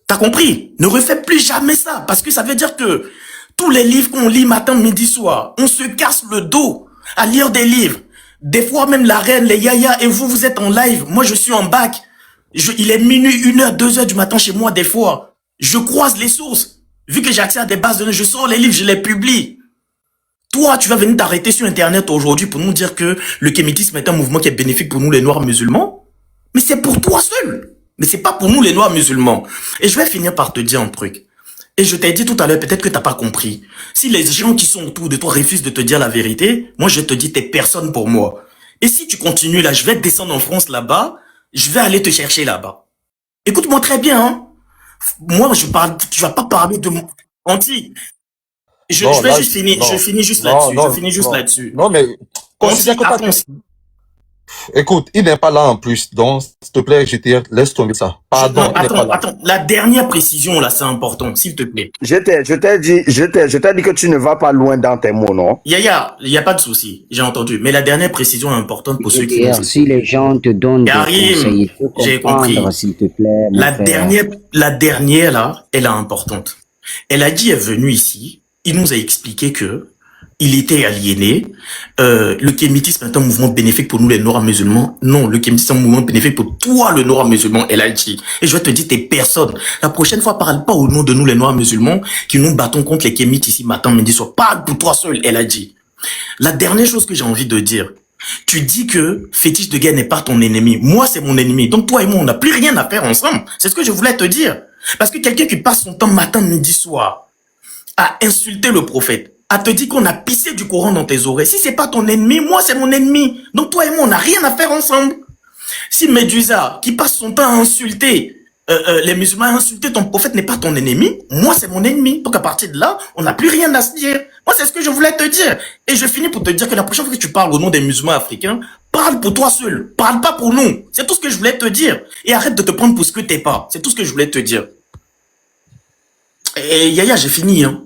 T'as compris? Ne refais plus jamais ça, parce que ça veut dire que tous les livres qu'on lit matin, midi, soir, on se casse le dos à lire des livres. Des fois même la reine, les yaya, et vous êtes en live. Moi, je suis en bac. Il est minuit, 1h, 2h du matin chez moi des fois. Je croise les sources. Vu que j'ai accès à des bases de données, je sors les livres, je les publie. Toi, tu vas venir t'arrêter sur Internet aujourd'hui pour nous dire que le kémétisme est un mouvement qui est bénéfique pour nous les Noirs musulmans. Mais c'est pour toi seul. Mais c'est pas pour nous les Noirs musulmans. Et je vais finir par te dire un truc. Et je t'ai dit tout à l'heure, peut-être que t'as pas compris. Si les gens qui sont autour de toi refusent de te dire la vérité, moi je te dis t'es personne pour moi. Et si tu continues là, je vais descendre en France là-bas, je vais aller te chercher là-bas. Écoute-moi très bien, hein. Moi, tu vas pas parler de mon anti. Je
Non,
vais
là,
juste finir,
non,
je finis juste
non,
là-dessus. Je
non,
finis juste
non,
là-dessus.
non, mais considère
Anti,
que
attends,
écoute, il n'est pas là en plus, donc s'il te plaît, laisse tomber ça. Pardon,
non,
il n'est pas là.
attends. La dernière précision là, c'est important, s'il te plaît.
Je t'ai dit que tu ne vas pas loin dans tes mots, non?
Yaya, il y a pas de souci, j'ai entendu. Mais la dernière précision est importante pour ceux qui nous
D'ailleurs, si les gens te donnent des conseils,
Karim,
il faut
j'ai compris.
comprendre, s'il te plaît, mon
La
frère.
dernière là, elle est importante. Elle a dit, elle est venue ici, il nous a expliqué que il était aliéné. Le kémétisme est un mouvement bénéfique pour nous les Noirs musulmans. Non, le kémétisme est un mouvement bénéfique pour toi le Noir musulman, elle a dit. Et je vais te dire, t'es personne. La prochaine fois, parle pas au nom de nous les Noirs musulmans qui nous battons contre les kémites ici matin, midi, soir. Parle pour toi seul, elle a dit. La dernière chose que j'ai envie de dire, tu dis que Fétiche de Guerre n'est pas ton ennemi. Moi, c'est mon ennemi. Donc toi et moi, on n'a plus rien à faire ensemble. C'est ce que je voulais te dire. Parce que quelqu'un qui passe son temps matin, midi, soir à insulter le prophète, à te dire qu'on a pissé du Coran dans tes oreilles, si c'est pas ton ennemi, moi, c'est mon ennemi. Donc toi et moi, on n'a rien à faire ensemble. Si Médusa, qui passe son temps à insulter les musulmans, à insulter ton prophète n'est pas ton ennemi, moi, c'est mon ennemi. Donc à partir de là, on n'a plus rien à se dire. Moi, c'est ce que je voulais te dire. Et je finis pour te dire que la prochaine fois que tu parles au nom des musulmans africains, parle pour toi seul. Parle pas pour nous. C'est tout ce que je voulais te dire. Et arrête de te prendre pour ce que t'es pas. C'est tout ce que je voulais te dire. Et Yaya, j'ai fini, hein.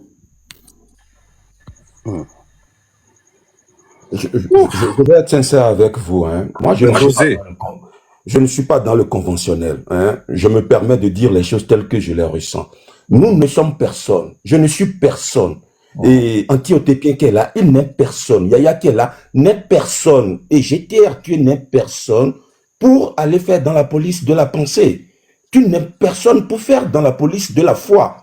Je vais être sincère avec vous. Hein. Moi, je ne suis pas dans le conventionnel. Hein. Je me permets de dire les choses telles que je les ressens. Nous ne sommes personne. Je ne suis personne. Et Antiotépien qui est là, il n'est personne. Yaya qui est là, n'est personne. Et GTR, tu n'es personne pour aller faire dans la police de la pensée. Tu n'es personne pour faire dans la police de la foi.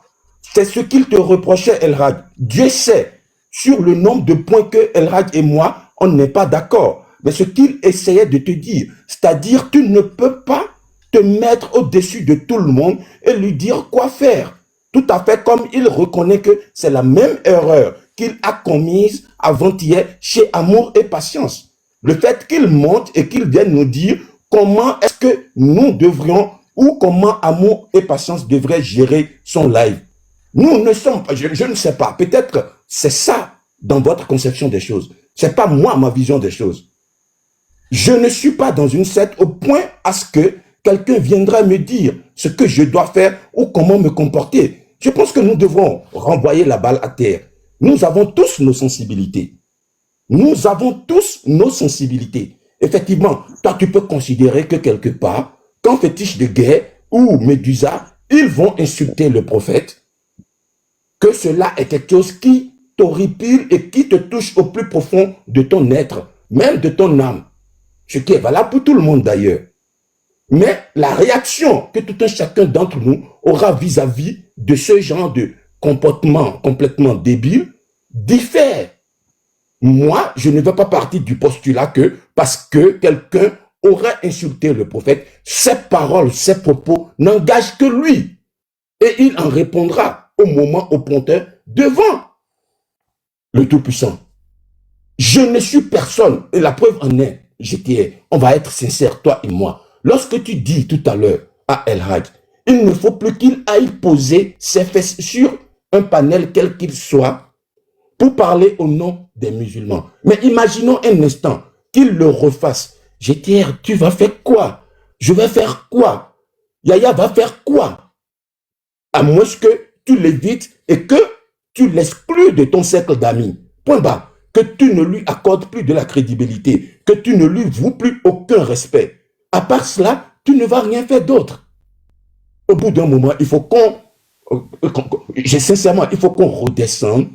C'est ce qu'il te reprochait, Elraj. Dieu sait sur le nombre de points que Elraj et moi, on n'est pas d'accord. Mais ce qu'il essayait de te dire, c'est-à-dire tu ne peux pas te mettre au-dessus de tout le monde et lui dire quoi faire. Tout à fait comme il reconnaît que c'est la même erreur qu'il a commise avant-hier chez Amour et Patience. Le fait qu'il monte et qu'il vienne nous dire comment est-ce que nous devrions ou comment Amour et Patience devraient gérer son live. Nous ne sommes pas, je ne sais pas, peut-être c'est ça dans votre conception des choses. C'est pas moi ma vision des choses. Je ne suis pas dans une secte au point à ce que quelqu'un viendra me dire ce que je dois faire ou comment me comporter. Je pense que nous devons renvoyer la balle à terre. Nous avons tous nos sensibilités. Nous avons tous nos sensibilités. Effectivement, toi tu peux considérer que quelque part, quand Fétiche de Guerre ou Médusa, ils vont insulter le prophète, que cela est quelque chose qui t'horripile et qui te touche au plus profond de ton être, même de ton âme. Ce qui est valable pour tout le monde d'ailleurs. Mais la réaction que tout un chacun d'entre nous aura vis-à-vis de ce genre de comportement complètement débile diffère. Moi, je ne veux pas partir du postulat que parce que quelqu'un aurait insulté le prophète, ses paroles, ses propos n'engagent que lui. Et il en répondra au moment opportun devant le Tout-Puissant. Je ne suis personne, et la preuve en est, on va être sincère, toi et moi. lorsque tu dis tout à l'heure à El Hadj, il ne faut plus qu'il aille poser ses fesses sur un panel quel qu'il soit pour parler au nom des musulmans. Mais imaginons un instant qu'il le refasse. GTR, tu vas faire quoi? Je vais faire quoi? Yaya va faire quoi? À moins que tu l'évites et que tu l'exclus de ton cercle d'amis. Point barre. Que tu ne lui accordes plus de la crédibilité, que tu ne lui voues plus aucun respect. À part cela, tu ne vas rien faire d'autre. Au bout d'un moment, il faut sincèrement, il faut qu'on redescende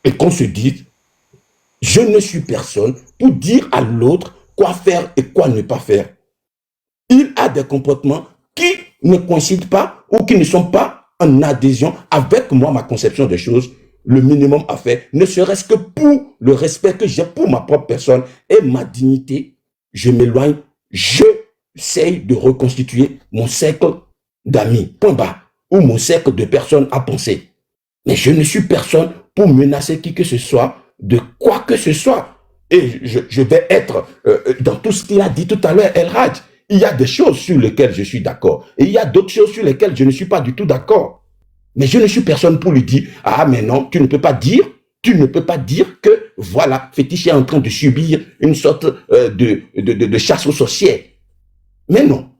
et qu'on se dise, je ne suis personne pour dire à l'autre quoi faire et quoi ne pas faire. Il a des comportements qui ne coïncident pas ou qui ne sont pas en adhésion avec moi, ma conception des choses. Le minimum à faire, ne serait-ce que pour le respect que j'ai pour ma propre personne et ma dignité, je m'éloigne, j'essaye de reconstituer mon cercle d'amis, point bas, ou mon cercle de personnes à penser. Mais je ne suis personne pour menacer qui que ce soit de quoi que ce soit. Et je vais être dans tout ce qu'il a dit tout à l'heure, El Hadj. Il y a des choses sur lesquelles je suis d'accord et il y a d'autres choses sur lesquelles je ne suis pas du tout d'accord. Mais je ne suis personne pour lui dire, ah mais non, tu ne peux pas dire que, voilà, Fétiche est en train de subir une sorte de chasse aux sorcières. Mais non.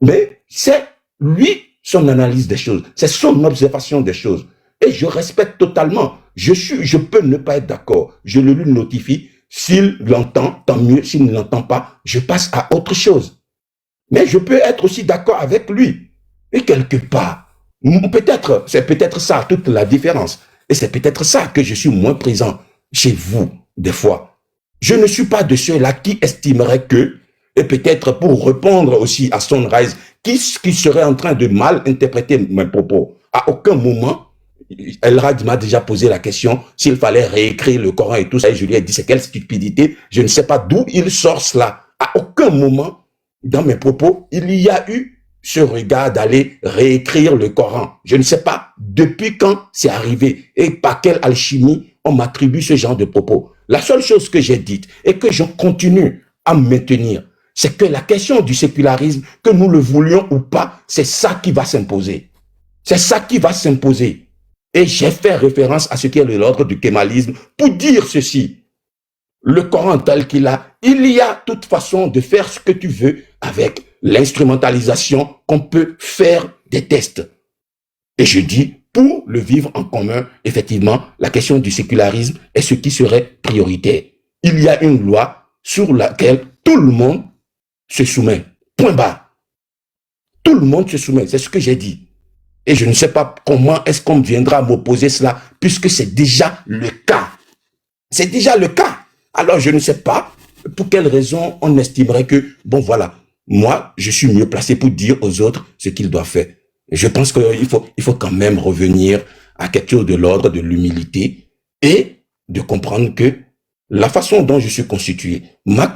Mais c'est lui, son analyse des choses, c'est son observation des choses. Et je respecte totalement. Je peux ne pas être d'accord. Je le lui notifie. S'il l'entend, tant mieux. S'il ne l'entend pas, je passe à autre chose. Mais je peux être aussi d'accord avec lui. Et quelque part, peut-être, c'est peut-être ça toute la différence. Et c'est peut-être ça que je suis moins présent chez vous, des fois. Je ne suis pas de ceux-là qui estimeraient que, et peut-être pour répondre aussi à Sunrise, qui serait en train de mal interpréter mes propos. À aucun moment, El Hadj m'a déjà posé la question s'il fallait réécrire le Coran et tout ça. Et je lui ai dit, c'est quelle stupidité. Je ne sais pas d'où il sort cela. À aucun moment, dans mes propos, il y a eu ce regard d'aller réécrire le Coran. Je ne sais pas depuis quand c'est arrivé et par quelle alchimie on m'attribue ce genre de propos. La seule chose que j'ai dite et que je continue à maintenir, c'est que la question du sécularisme, que nous le voulions ou pas, c'est ça qui va s'imposer. C'est ça qui va s'imposer. Et j'ai fait référence à ce qui est l'ordre du kémalisme pour dire ceci. Le Coran tel qu'il a, il y a toute façon de faire ce que tu veux avec l'instrumentalisation qu'on peut faire des tests. Et je dis, pour le vivre en commun, effectivement, la question du sécularisme est ce qui serait prioritaire. Il y a une loi sur laquelle tout le monde se soumet. Point barre. Tout le monde se soumet, c'est ce que j'ai dit. Et je ne sais pas comment est-ce qu'on viendra m'opposer cela, puisque c'est déjà le cas. C'est déjà le cas. Alors je ne sais pas pour quelle raison on estimerait que, bon voilà, moi, je suis mieux placé pour dire aux autres ce qu'ils doivent faire. Je pense qu'il faut quand même revenir à quelque chose de l'ordre de l'humilité et de comprendre que la façon dont je suis constitué, ma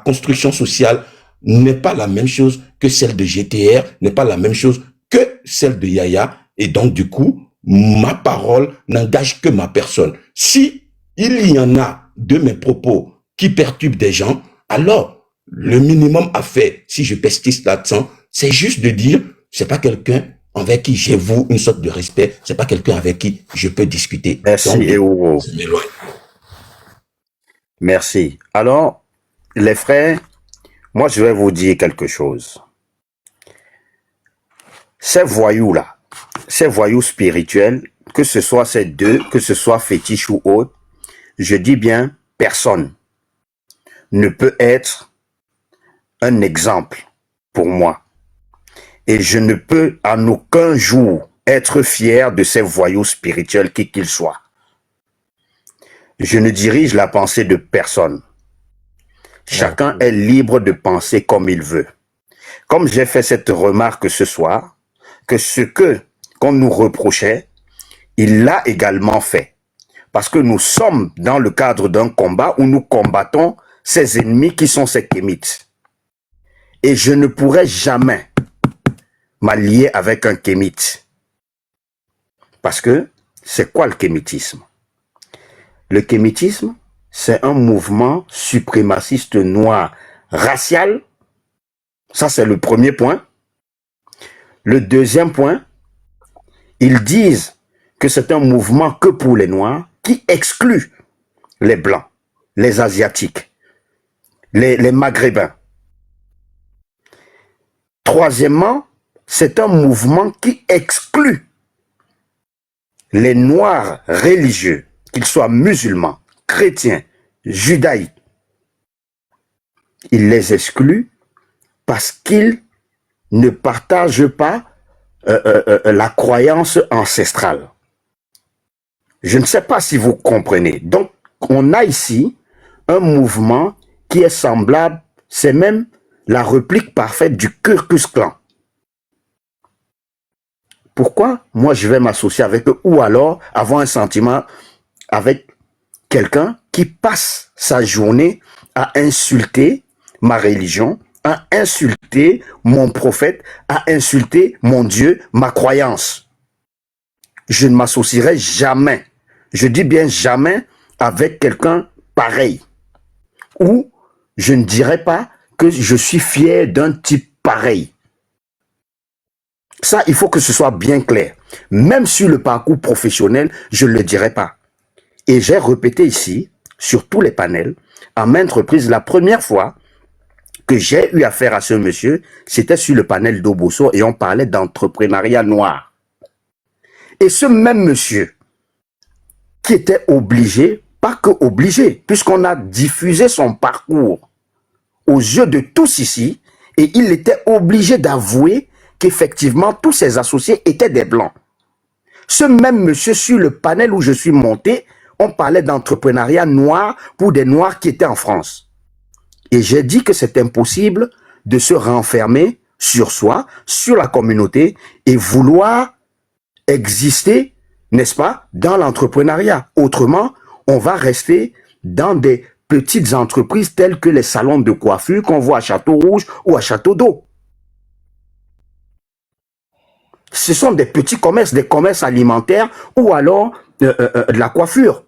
construction sociale n'est pas la même chose que celle de GTR, n'est pas la même chose que celle de Yaya. Et donc, du coup, ma parole n'engage que ma personne. Si il y en a de mes propos qui perturbent des gens, alors le minimum à faire, si je pestise là-dedans, c'est juste de dire, c'est pas quelqu'un avec qui j'ai vous une sorte de respect, c'est pas quelqu'un avec qui je peux discuter.
Merci, Euro. Merci. Alors, les frères, moi je vais vous dire quelque chose. Ces voyous-là, ces voyous spirituels, que ce soit ces deux, que ce soit fétiche ou autre, je dis bien, personne ne peut être un exemple pour moi. Et je ne peux en aucun jour être fier de ces voyous spirituels qui qu'ils soient. Je ne dirige la pensée de personne. Chacun est libre de penser comme il veut. Comme j'ai fait cette remarque ce soir, que ce qu'on nous reprochait, il l'a également fait. Parce que nous sommes dans le cadre d'un combat où nous combattons ces ennemis qui sont ces kémites. Et je ne pourrais jamais m'allier avec un kémite. Parce que c'est quoi le kémitisme? Le kémitisme, c'est un mouvement suprémaciste noir racial Ça, c'est le premier point. Le deuxième point, ils disent que c'est un mouvement que pour les Noirs qui exclut les Blancs, les Asiatiques, les Maghrébins. Troisièmement, c'est un mouvement qui exclut les Noirs religieux, qu'ils soient musulmans, chrétiens, judaïques. Il les exclut parce qu'ils ne partagent pas la croyance ancestrale. Je ne sais pas si vous comprenez. Donc, on a ici un mouvement qui est semblable, c'est même la réplique parfaite du Ku Klux Klan. Pourquoi moi je vais m'associer avec eux ou alors avoir un sentiment avec quelqu'un qui passe sa journée à insulter ma religion, à insulter mon prophète, à insulter mon Dieu, ma croyance? Je ne m'associerai jamais, je dis bien jamais, avec quelqu'un pareil. Ou je ne dirai pas que je suis fier d'un type pareil. Ça, il faut que ce soit bien clair. Même sur le parcours professionnel, je ne le dirai pas. Et j'ai répété ici, sur tous les panels, à maintes reprises, la première fois que j'ai eu affaire à ce monsieur, c'était sur le panel d'Obosso et on parlait d'entrepreneuriat noir. Et ce même monsieur, qui était obligé, pas que obligé, puisqu'on a diffusé son parcours aux yeux de tous ici, et il était obligé d'avouer qu'effectivement, tous ses associés étaient des Blancs. Ce même monsieur, sur le panel où je suis monté, on parlait d'entrepreneuriat noir pour des Noirs qui étaient en France. Et j'ai dit que c'est impossible de se renfermer sur soi, sur la communauté, et vouloir exister, n'est-ce pas, dans l'entrepreneuriat. Autrement, on va rester dans des petites entreprises telles que les salons de coiffure qu'on voit à Château-Rouge ou à Château-d'Eau. Ce sont des petits commerces, des commerces alimentaires ou alors de la coiffure.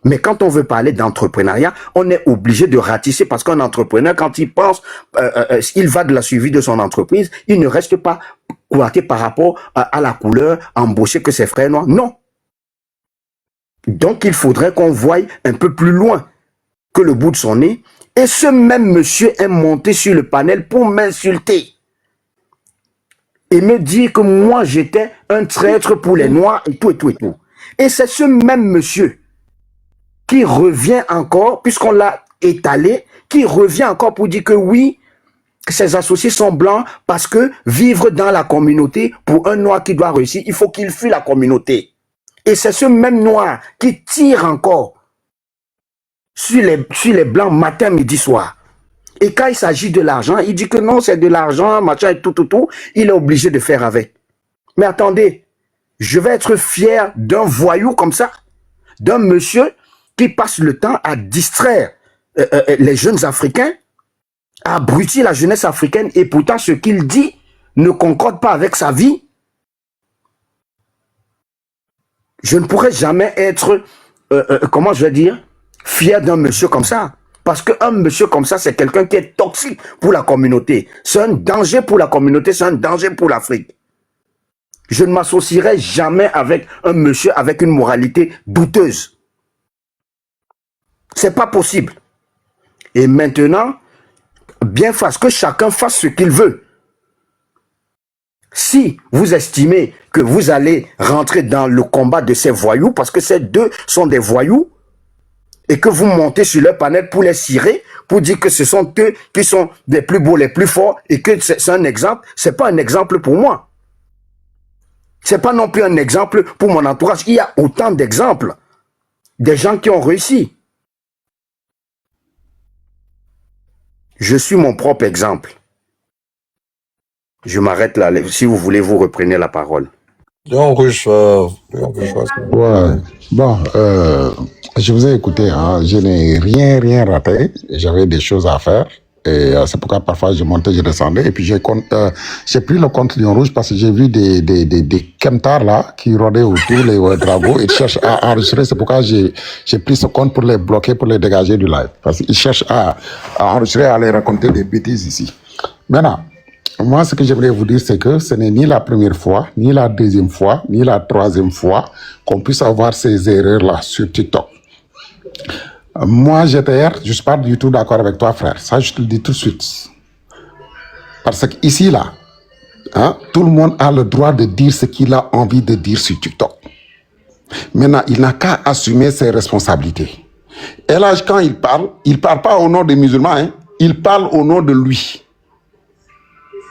Mais quand on veut parler d'entrepreneuriat, on est obligé de ratisser parce qu'un entrepreneur, quand il pense, il va de la suivi de son entreprise, il ne reste pas courté par rapport à la couleur embauchée que ses frères noirs. Non. Donc, il faudrait qu'on voie un peu plus loin que le bout de son nez. Et ce même monsieur est monté sur le panel pour m'insulter. Et me dire que moi, j'étais un traître pour les Noirs et tout et tout et tout. Et c'est ce même monsieur qui revient encore, puisqu'on l'a étalé, qui revient encore pour dire que oui, ses associés sont blancs parce que vivre dans la communauté, pour un Noir qui doit réussir, il faut qu'il fuit la communauté. Et c'est ce même Noir qui tire encore sur les Blancs matin, midi, soir. Et quand il s'agit de l'argent, il dit que non, c'est de l'argent, machin et tout. Il est obligé de faire avec. Mais attendez, je vais être fier d'un voyou comme ça, d'un monsieur qui passe le temps à distraire les jeunes Africains, à abrutir la jeunesse africaine, et pourtant ce qu'il dit ne concorde pas avec sa vie. Je ne pourrais jamais être, comment je vais dire, fier d'un monsieur comme ça. Parce qu'un monsieur comme ça, c'est quelqu'un qui est toxique pour la communauté. C'est un danger pour la communauté, c'est un danger pour l'Afrique. Je ne m'associerai jamais avec un monsieur avec une moralité douteuse. C'est pas possible. Et maintenant, bien face que chacun fasse ce qu'il veut. Si vous estimez que vous allez rentrer dans le combat de ces voyous, parce que ces deux sont des voyous, et que vous montez sur leur panel pour les cirer, pour dire que ce sont eux qui sont les plus beaux, les plus forts, et que c'est un exemple, c'est pas un exemple pour moi. C'est pas non plus un exemple pour mon entourage. Il y a autant d'exemples des gens qui ont réussi. Je suis mon propre exemple. Je m'arrête là. Si vous voulez, vous reprenez la parole.
Ouais. Bon, je vous ai écouté, hein. Je n'ai rien raté. J'avais des choses à faire. Et c'est pourquoi parfois je montais, je descendais. Et puis j'ai pris le compte Lion Rouge parce que j'ai vu des chemtards là qui rôdaient autour les dragons. Ils cherchent à enregistrer. C'est pourquoi j'ai pris ce compte pour les bloquer, pour les dégager du live. Parce qu'ils cherchent à enregistrer, à les raconter des bêtises ici. Maintenant, moi, ce que j'aimerais vous dire, c'est que ce n'est ni la première fois, ni la deuxième fois, ni la troisième fois qu'on puisse avoir ces erreurs-là sur TikTok. Moi, GTR, je ne suis pas du tout d'accord avec toi, frère. Ça, je te le dis tout de suite. Parce qu'ici, là, hein, tout le monde a le droit de dire ce qu'il a envie de dire sur TikTok. Maintenant, il n'a qu'à assumer ses responsabilités. Et là, quand il parle pas au nom des musulmans, hein, il parle au nom de lui.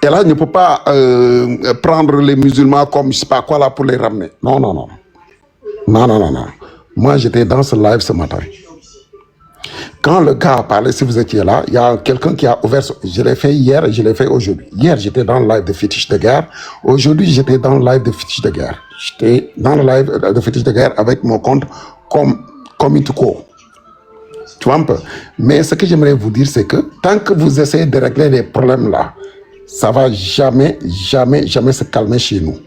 Et là, il ne peut pas prendre les musulmans comme je ne sais pas quoi là pour les ramener. Non, non, non. Non, non, non, non. Moi, j'étais dans ce live ce matin. Quand le gars a parlé, si vous étiez là, il y a quelqu'un qui a ouvert... Je l'ai fait hier et je l'ai fait aujourd'hui. Hier, j'étais dans le live de Fétiche de guerre. Aujourd'hui, j'étais dans le live de Fétiche de guerre. J'étais dans le live de Fétiche de guerre avec mon compte comme Ituko. Tu vois un peu. Mais ce que j'aimerais vous dire, c'est que tant que vous essayez de régler les problèmes là, ça va jamais, jamais, jamais se calmer chez nous.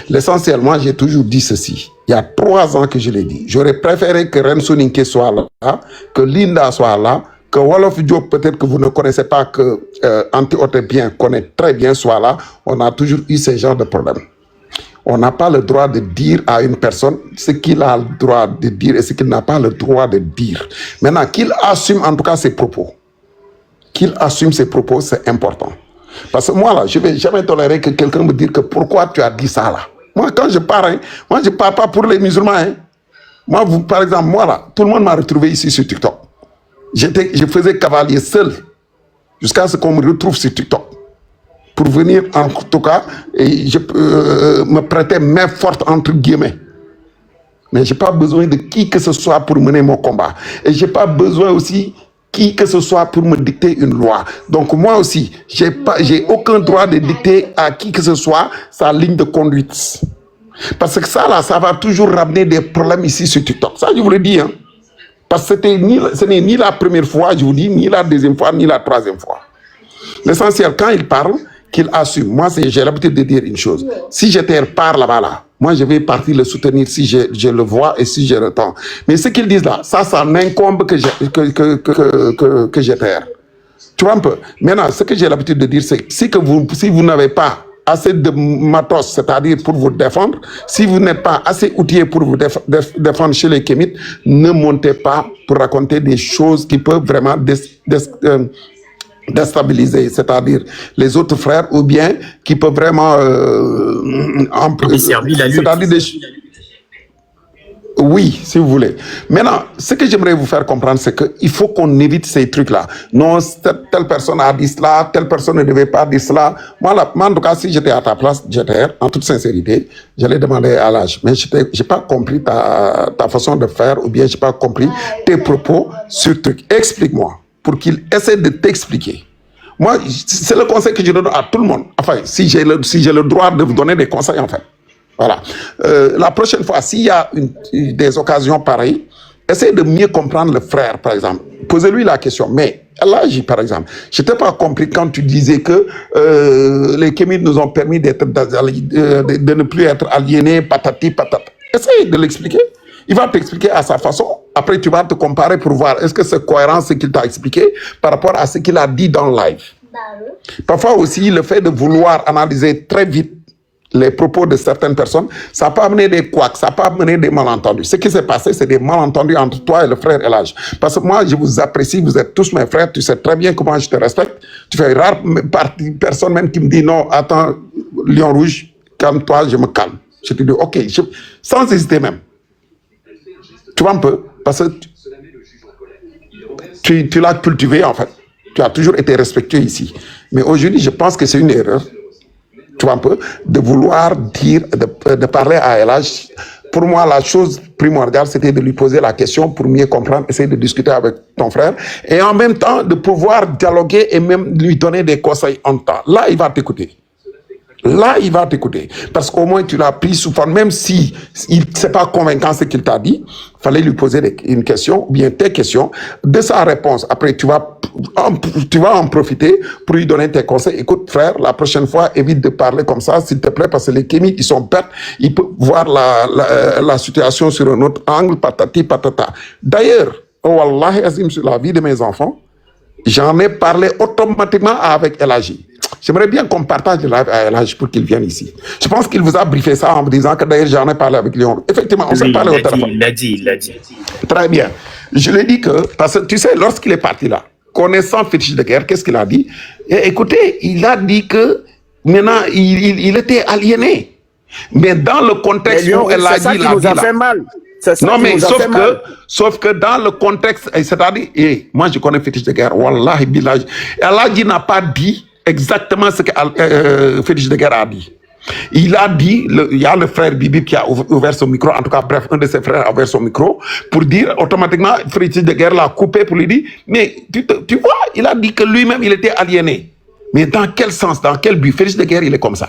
L'essentiel, moi, j'ai toujours dit ceci. Il y a 3 ans que je l'ai dit. J'aurais préféré que Renzo Ninke soit là, que Linda soit là, que Wolof Diop, peut-être que vous ne connaissez pas, que Anti-Otebien connaît très bien, soit là. On a toujours eu ce genre de problème. On n'a pas le droit de dire à une personne ce qu'il a le droit de dire et ce qu'il n'a pas le droit de dire. Maintenant, qu'il assume en tout cas ses propos. Qu'il assume ses propos, c'est important. Parce que moi, là, je ne vais jamais tolérer que quelqu'un me dise que pourquoi tu as dit ça, là. Moi, quand je parle, hein, moi, je ne parle pas pour les musulmans. Hein. Moi, vous, par exemple, moi, là, tout le monde m'a retrouvé ici sur TikTok. Je faisais cavalier seul jusqu'à ce qu'on me retrouve sur TikTok. Pour venir, en tout cas, et je me prêter main forte, entre guillemets. Mais je n'ai pas besoin de qui que ce soit pour mener mon combat. Et je n'ai pas besoin aussi qui que ce soit pour me dicter une loi. Donc moi aussi, j'ai aucun droit de dicter à qui que ce soit sa ligne de conduite. Parce que ça, là, ça va toujours ramener des problèmes ici sur TikTok. Ça, je vous le dis. Hein. Parce que ce n'est ni la première fois, je vous dis, ni la deuxième fois, ni la troisième fois. L'essentiel, quand il parle, qu'il assume. Moi, j'ai l'habitude de dire une chose. Si GTR part là-bas, là, moi, je vais partir le soutenir si je le vois et si je l'entends. Mais ce qu'ils disent là, ça m'incombe que GTR. Tu vois un peu. Maintenant, ce que j'ai l'habitude de dire, c'est que si vous n'avez pas assez de matos, c'est-à-dire pour vous défendre, si vous n'êtes pas assez outillé pour vous défendre chez les Kémites, ne montez pas pour raconter des choses qui peuvent vraiment déstabiliser, c'est-à-dire les autres frères, ou bien qui peuvent vraiment c'est-à-dire oui, si vous voulez. Maintenant, ce que j'aimerais vous faire comprendre, c'est qu'il faut qu'on évite ces trucs-là. Non, telle personne a dit cela, telle personne ne devait pas dire cela. Moi, en tout cas, si j'étais à ta place, GTR, en toute sincérité, j'allais demander à l'âge. Mais je n'ai pas compris ta façon de faire, ou bien je n'ai pas compris tes propos sur le truc. Explique-moi, pour qu'il essaie de t'expliquer. Moi, c'est le conseil que je donne à tout le monde. Enfin, si j'ai le droit de vous donner des conseils, en fait. Voilà. La prochaine fois, s'il y a des occasions pareilles, essayez de mieux comprendre le frère, par exemple. Posez-lui la question. Mais là, par exemple, je n'ai pas compris quand tu disais que les Kémites nous ont permis de ne plus être aliénés, patati, patata. Essayez de l'expliquer. Il va t'expliquer à sa façon. Après, tu vas te comparer pour voir est-ce que c'est cohérent ce qu'il t'a expliqué par rapport à ce qu'il a dit dans le live. Parfois aussi, le fait de vouloir analyser très vite les propos de certaines personnes, ça peut amener des couacs, ça peut amener des malentendus. Ce qui s'est passé, c'est des malentendus entre toi et le frère Elage. Parce que moi, je vous apprécie, vous êtes tous mes frères, tu sais très bien comment je te respecte. Tu fais rare personne même qui me dit non, attends, Lion Rouge, calme-toi, je me calme. Je te dis ok, sans hésiter même. Tu vois un peu, parce que tu l'as cultivé en fait. Tu as toujours été respectueux ici. Mais aujourd'hui, je pense que c'est une erreur. Tu vois un peu, de vouloir dire, de parler à LH. Pour moi, la chose primordiale, c'était de lui poser la question pour mieux comprendre, essayer de discuter avec ton frère, et en même temps, de pouvoir dialoguer et même lui donner des conseils en temps. Là, il va t'écouter. Là, il va t'écouter. Parce qu'au moins, tu l'as pris sous forme, même si c'est pas convaincant ce qu'il t'a dit, fallait lui poser une question, ou bien tes questions, de sa réponse. Après, tu vas en profiter pour lui donner tes conseils. Écoute, frère, la prochaine fois, évite de parler comme ça, s'il te plaît, parce que les Kémites, ils sont bêtes, ils peuvent voir la situation sur un autre angle, patati, patata. D'ailleurs, oh Wallahi Azim, sur la vie de mes enfants, j'en ai parlé automatiquement avec Elagi. J'aimerais bien qu'on partage le live à El Hadj pour qu'il vienne ici. Je pense qu'il vous a briefé ça en me disant que d'ailleurs j'en ai parlé avec Lyon. Effectivement, on s'est
Oui,
parlé au téléphone.
il l'a dit.
Très bien. Je lui ai dit que, parce que tu sais, lorsqu'il est parti là, connaissant Fétiche de Guerre, qu'est-ce qu'il a dit? Écoutez, il a dit que maintenant, il était aliéné. Mais dans le contexte où elle a dit
la vie là. Mal.
Non, mais sauf que dans le contexte, c'est-à-dire, moi je connais Fétiche de Guerre, Wallahi Billah, elle a dit, n'a pas dit exactement ce que Fétiche de Guerre a dit. Il a dit, il y a le frère Bibi qui a ouvert son micro, en tout cas, bref, un de ses frères a ouvert son micro, pour dire automatiquement, Fétiche de Guerre l'a coupé pour lui dire, mais tu vois, il a dit que lui-même, il était aliéné. Mais dans quel sens, dans quel but? Fétiche de Guerre, il est comme ça.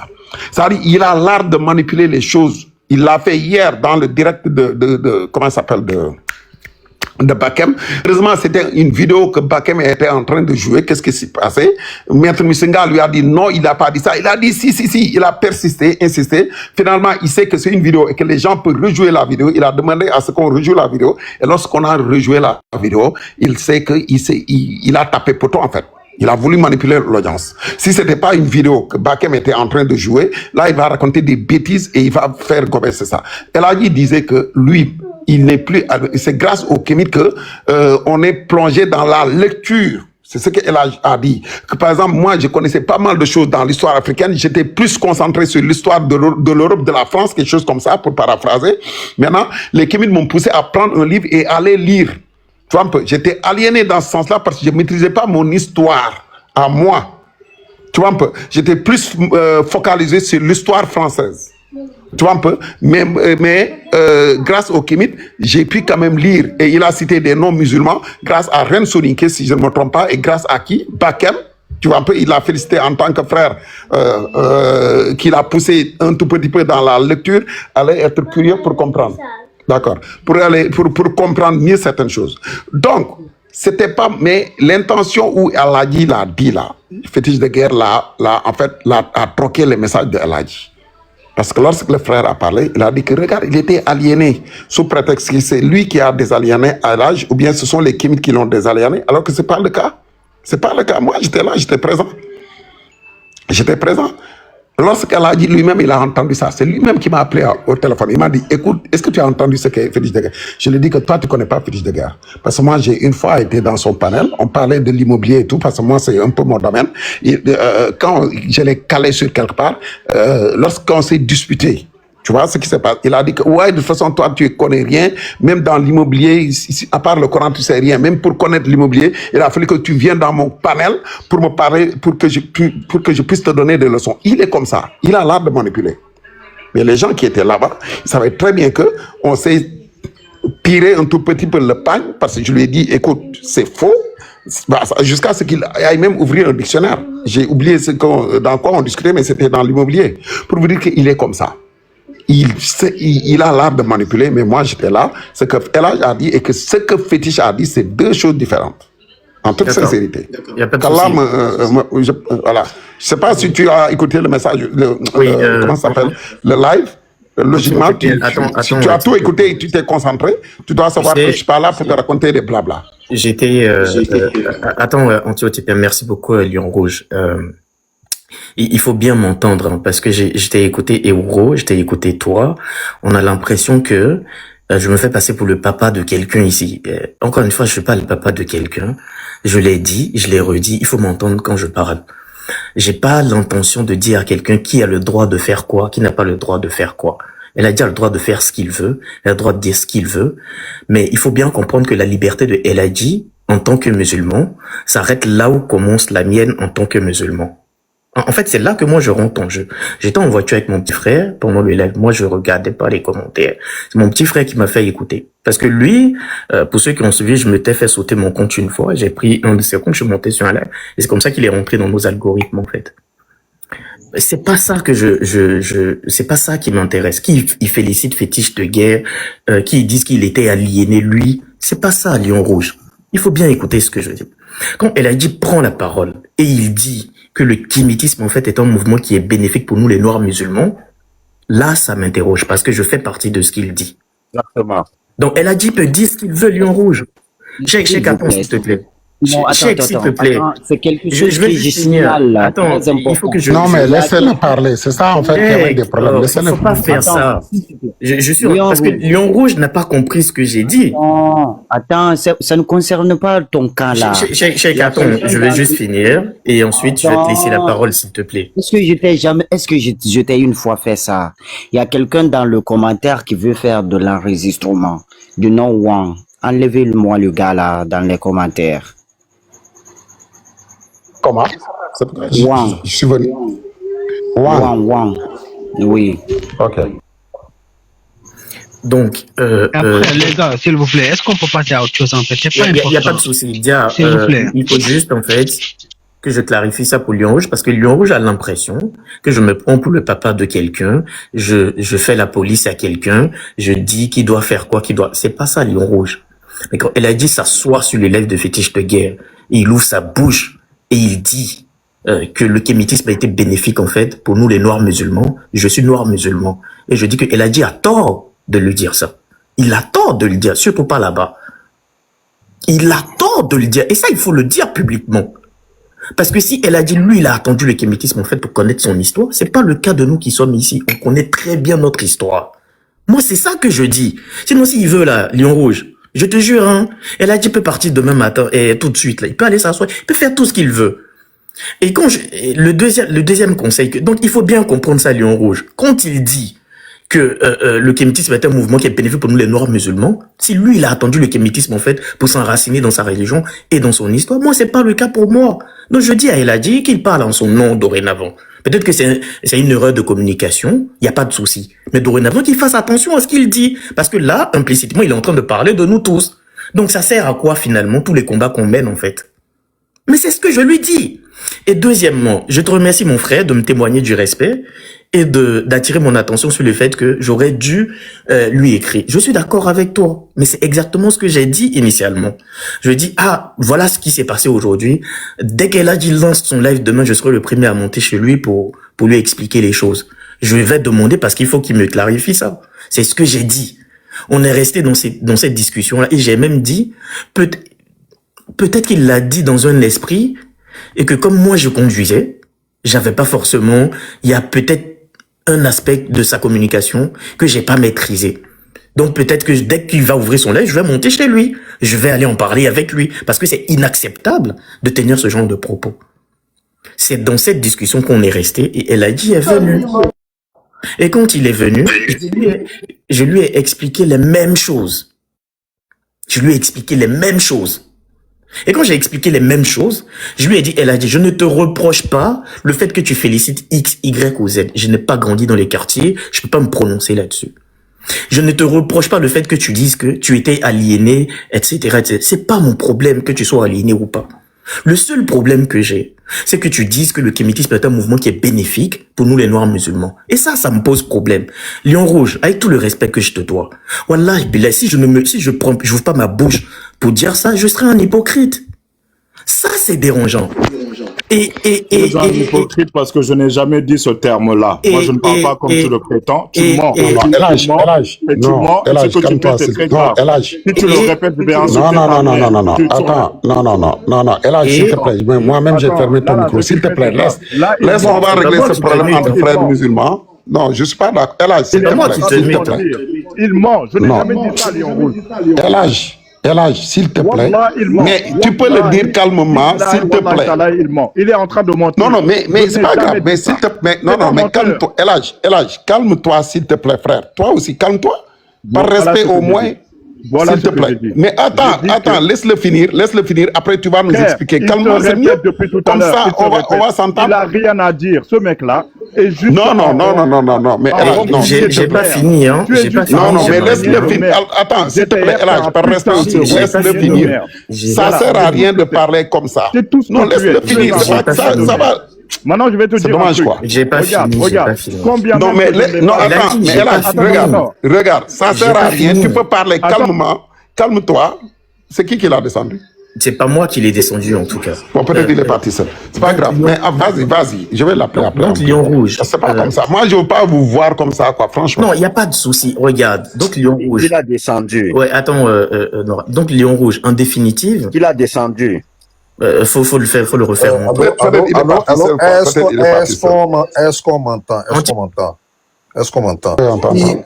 C'est-à-dire, il a l'art de manipuler les choses. Il l'a fait hier dans le direct de comment ça s'appelle, de Bakem. Heureusement, c'était une vidéo que Bakem était en train de jouer. Qu'est-ce qui s'est passé? Maître Musinga lui a dit non, il n'a pas dit ça. Il a dit si. Il a persisté, insisté. Finalement, il sait que c'est une vidéo et que les gens peuvent rejouer la vidéo. Il a demandé à ce qu'on rejoue la vidéo. Et lorsqu'on a rejoué la vidéo, il sait qu'il a tapé poteau en fait. Il a voulu manipuler l'audience. Si ce n'était pas une vidéo que Bakem était en train de jouer, là, il va raconter des bêtises et il va faire gober, c'est ça. El Hadji disait que lui, il n'est plus... C'est grâce au Kémit que on est plongé dans la lecture. C'est ce qu'El Hadji a dit. Que, par exemple, moi, je connaissais pas mal de choses dans l'histoire africaine. J'étais plus concentré sur l'histoire de l'Europe, de la France, quelque chose comme ça, pour paraphraser. Maintenant, les Kémites m'ont poussé à prendre un livre et aller lire. Tu vois un peu, j'étais aliéné dans ce sens-là parce que je ne maîtrisais pas mon histoire à moi. Tu vois un peu, j'étais plus focalisé sur l'histoire française. Tu vois un peu, mais grâce au Kémit, j'ai pu quand même lire. Et il a cité des noms musulmans grâce à Ren Soninké, si je ne me trompe pas, et grâce à qui? Bakem. Tu vois un peu, il l'a félicité en tant que frère qu'il a poussé un tout petit peu dans la lecture, allait être curieux pour comprendre. D'accord. Pour comprendre mieux certaines choses. Donc, c'était pas, mais l'intention où El Hadji l'a dit là, Fétiche de Guerre a troqué les messages de El Hadji. Parce que lorsque le frère a parlé, il a dit que regarde, il était aliéné, sous prétexte que c'est lui qui a désaliéné El Hadji, ou bien ce sont les Kémites qui l'ont désaliéné, alors que c'est pas le cas. C'est pas le cas. Moi, j'étais là, j'étais présent. J'étais présent. Lorsqu'elle a dit lui-même, il a entendu ça. C'est lui-même qui m'a appelé au téléphone. Il m'a dit, écoute, est-ce que tu as entendu ce qu'est Fétiche de Guerre? Je lui ai dit que toi, tu ne connais pas Fétiche de Guerre. Parce que moi, j'ai une fois été dans son panel. On parlait de l'immobilier et tout, parce que moi, c'est un peu mon domaine. Et, quand je l'ai calé sur quelque part, lorsqu'on s'est disputé, tu vois ce qui se passe? Il a dit que, ouais, de toute façon, toi, tu ne connais rien. Même dans l'immobilier, à part le Coran, tu ne sais rien. Même pour connaître l'immobilier, il a fallu que tu viennes dans mon panel pour me parler, pour que je puisse te donner des leçons. Il est comme ça. Il a l'art de manipuler. Mais les gens qui étaient là-bas, ils savaient très bien que on s'est tiré un tout petit peu le pain parce que je lui ai dit, écoute, c'est faux. Jusqu'à ce qu'il aille même ouvrir un dictionnaire. J'ai oublié dans quoi on discutait, mais c'était dans l'immobilier. Pour vous dire qu'il est comme ça. Il a l'art de manipuler, mais moi j'étais là. Ce que El Hadji a dit et que ce que Fétiche a dit, c'est deux choses différentes. En toute sincérité.
Il n'y a pas de souci.
Voilà. Je ne sais pas si tu as écouté le message, comment ça s'appelle, le live. Logiquement, si tu as tout écouté et tu t'es concentré, tu dois savoir que je ne suis pas là pour te raconter des blabla.
Attends, Antiope, merci beaucoup, Lion Rouge. Il faut bien m'entendre, hein, parce que je t'ai écouté Euro, je t'ai écouté toi. On a l'impression que je me fais passer pour le papa de quelqu'un ici. Encore une fois, je suis pas le papa de quelqu'un. Je l'ai dit, je l'ai redit, il faut m'entendre quand je parle. J'ai pas l'intention de dire à quelqu'un qui a le droit de faire quoi, qui n'a pas le droit de faire quoi. Elle a dit le droit de faire ce qu'il veut, elle a le droit de dire ce qu'il veut. Mais il faut bien comprendre que la liberté de El Hadji, en tant que musulman, s'arrête là où commence la mienne en tant que musulman. En fait, c'est là que moi je rentre en jeu. J'étais en voiture avec mon petit frère pendant le live. Moi, je regardais pas les commentaires. C'est mon petit frère qui m'a fait écouter. Parce que lui, pour ceux qui ont suivi, je m'étais fait sauter mon compte une fois. J'ai pris un de ses comptes, je suis monté sur un live. Et c'est comme ça qu'il est rentré dans nos algorithmes, en fait. C'est pas ça que c'est pas ça qui m'intéresse. Qui il félicite Fétiche de Guerre, qui disent qu'il était aliéné, lui. C'est pas ça, Lion Rouge. Il faut bien écouter ce que je dis. Quand El Hadji prend la parole et il dit que le kémitisme, en fait, est un mouvement qui est bénéfique pour nous, les Noirs musulmans, là, ça m'interroge parce que je fais partie de ce qu'il dit.
Exactement.
Donc, El Hadji peut dire ce qu'il veut, Lion Rouge. Check, attends, s'il te plaît.
Non,
Cheikh, s'il te plaît.
c'est quelque
Je
chose
vais
que je
juste finir.
signale là,
Attends,
très
il faut
important.
que je...
Non, mais
Là,
laissez-le parler. C'est ça, en fait, qui avait des problèmes. Laissez-le
faut pas faire ça. Je suis...
Lion
Parce que
Rouge.
Lion Rouge n'a pas compris ce que j'ai dit.
Attends, ça ne concerne pas ton cas là.
Cheikh, attends, je vais juste finir et ensuite je vais te laisser la parole, s'il te plaît.
Est-ce que je t'ai une fois fait ça? Il y a quelqu'un dans le commentaire qui veut faire de l'enregistrement du nom Wang. Enlevez-moi le gars là dans les commentaires.
Comment? C'est pourquoi
Wang.
je suis venu. Wang.
Wang. Oui.
Ok.
Donc,
Après, les gars, s'il vous plaît, est-ce qu'on peut passer à autre chose en fait? C'est pas
il n'y a pas
important.
de souci. Dia,
S'il vous plaît.
il faut juste en fait que je clarifie ça pour Lion Rouge parce que Lion Rouge a l'impression que je me prends pour le papa de quelqu'un, je fais la police à quelqu'un, je dis qui doit faire quoi, qui doit. C'est pas ça, Lion Rouge. Mais quand elle a dit s'asseoir sur les lèvres de fétiche de guerre, il ouvre sa bouche et il dit que le kémitisme a été bénéfique en fait pour nous les noirs musulmans. Je suis noir musulman et je dis qu'elle a dit à tort de lui dire ça. Il a tort de le dire, surtout pas là-bas. Il a tort de le dire et ça il faut le dire publiquement. Parce que si elle a dit lui il a attendu le kémitisme en fait pour connaître son histoire, c'est pas le cas de nous qui sommes ici. On connaît très bien notre histoire. Moi c'est ça que je dis. Sinon s'il veut là, Lion Rouge. Je te jure, hein, elle a dit, il peut partir demain matin et tout de suite, là. Il peut aller s'asseoir, il peut faire tout ce qu'il veut. Et quand le deuxième conseil, donc il faut bien comprendre ça, Lion Rouge. Quand il dit que le kémitisme est un mouvement qui est bénéfique pour nous les noirs musulmans, si lui, il a attendu le kémitisme, en fait, pour s'enraciner dans sa religion et dans son histoire, moi, c'est pas le cas pour moi. Donc je dis à El Hadji qu'il parle en son nom dorénavant. Peut-être que c'est une erreur de communication, il n'y a pas de souci. Mais dorénavant, qu'il fasse attention à ce qu'il dit. Parce que là, implicitement, il est en train de parler de nous tous. Donc ça sert à quoi finalement tous les combats qu'on mène en fait? Mais c'est ce que je lui dis. Et deuxièmement, je te remercie mon frère de me témoigner du respect et d'attirer mon attention sur le fait que j'aurais dû lui écrire. Je suis d'accord avec toi, mais c'est exactement ce que j'ai dit initialement. Je dis voilà ce qui s'est passé aujourd'hui. Dès qu'elle a dit lance son live demain, je serai le premier à monter chez lui pour lui expliquer les choses. Je vais demander parce qu'il faut qu'il me clarifie ça. C'est ce que j'ai dit. On est resté dans cette discussion-là et j'ai même dit peut-être qu'il l'a dit dans un esprit et que comme moi je conduisais, j'avais pas forcément, il y a peut-être un aspect de sa communication que j'ai pas maîtrisé. Donc peut-être que dès qu'il va ouvrir son live, je vais monter chez lui. Je vais aller en parler avec lui parce que c'est inacceptable de tenir ce genre de propos. C'est dans cette discussion qu'on est resté et El Hadji est venu. Et quand il est venu, je lui ai expliqué les mêmes choses. Je lui ai expliqué les mêmes choses. Et quand j'ai expliqué les mêmes choses, je lui ai dit, elle a dit, je ne te reproche pas le fait que tu félicites X, Y ou Z. Je n'ai pas grandi dans les quartiers, je peux pas me prononcer là-dessus. Je ne te reproche pas le fait que tu dises que tu étais aliéné, etc., etc. C'est pas mon problème que tu sois aliéné ou pas. Le seul problème que j'ai, c'est que tu dises que le kémitisme est un mouvement qui est bénéfique pour nous les noirs musulmans. Et ça me pose problème. Lion Rouge, avec tout le respect que je te dois, Wallah, Billah, si je n'ouvre pas ma bouche pour dire ça, je serai un hypocrite. Ça, c'est dérangeant.
Je suis un hypocrite parce que je n'ai jamais dit ce terme-là. Moi, je ne parle pas comme tu le prétends. Tu mens. Tu mens. Ce que tu fais, c'est très grave. Si tu le répètes, je vais insulter ta mère.
Non. El Hadji, s'il te plaît. Moi-même, j'ai fermé ton micro. S'il te plaît, laisse, on va régler ce problème entre frères musulmans. Non, je ne suis pas d'accord. El Hadji, s'il te plaît.
Il ment. Je n'ai jamais dit ça, Lion Rouge.
El Hadji, s'il te plaît. Mais tu peux le dire calmement, s'il te plaît.
Il ment. Il est en train de mentir.
Non, mais c'est pas grave. Mais s'il te plaît. Non, mais calme-toi. El Hadji, calme-toi, s'il te plaît, frère. Toi aussi, calme-toi. Par respect au moins. S'il te plaît. Mais attends, laisse-le finir. Après, tu vas nous expliquer. Calme-toi, c'est mieux. Comme ça, on va s'entendre.
Il n'a rien à dire. Ce mec-là est juste.
Non. Mais non,
j'ai pas fini, hein.
Non, mais laisse-le finir. Attends, s'il te plaît, par respect aussi, laisse-le finir. Ça sert à rien de parler comme ça. Non, laisse-le finir. Ça va.
Maintenant, je vais te dire.
C'est dommage, quoi.
J'ai pas fini.
Regarde. Combien
non, mais attends, regarde, ça sert à rien. Tu peux parler calmement. Calme-toi. C'est qui l'a descendu?
C'est pas moi qui l'ai descendu, en tout cas.
Bon, peut-être il est parti seul. C'est pas grave. Mais vas-y. Je vais l'appeler après.
Donc, Lion Rouge.
C'est pas comme ça. Moi, je veux pas vous voir comme ça, quoi, franchement.
Non, il n'y a pas de souci. Regarde. Donc, Lion Rouge.
Il a descendu.
Ouais, attends, Nora. Donc, Lion Rouge, en définitive.
Il a descendu.
Faut le faire, faut le refaire. mon
Allô,
pote.
Peut-être il est
allô,
parti
allô,
seul, quoi. Peut-être il est parti seul.
est-ce qu'on m'entend? Est-ce qu'on m'entend? Est-ce qu'on m'entend?
Oui, on t'entend.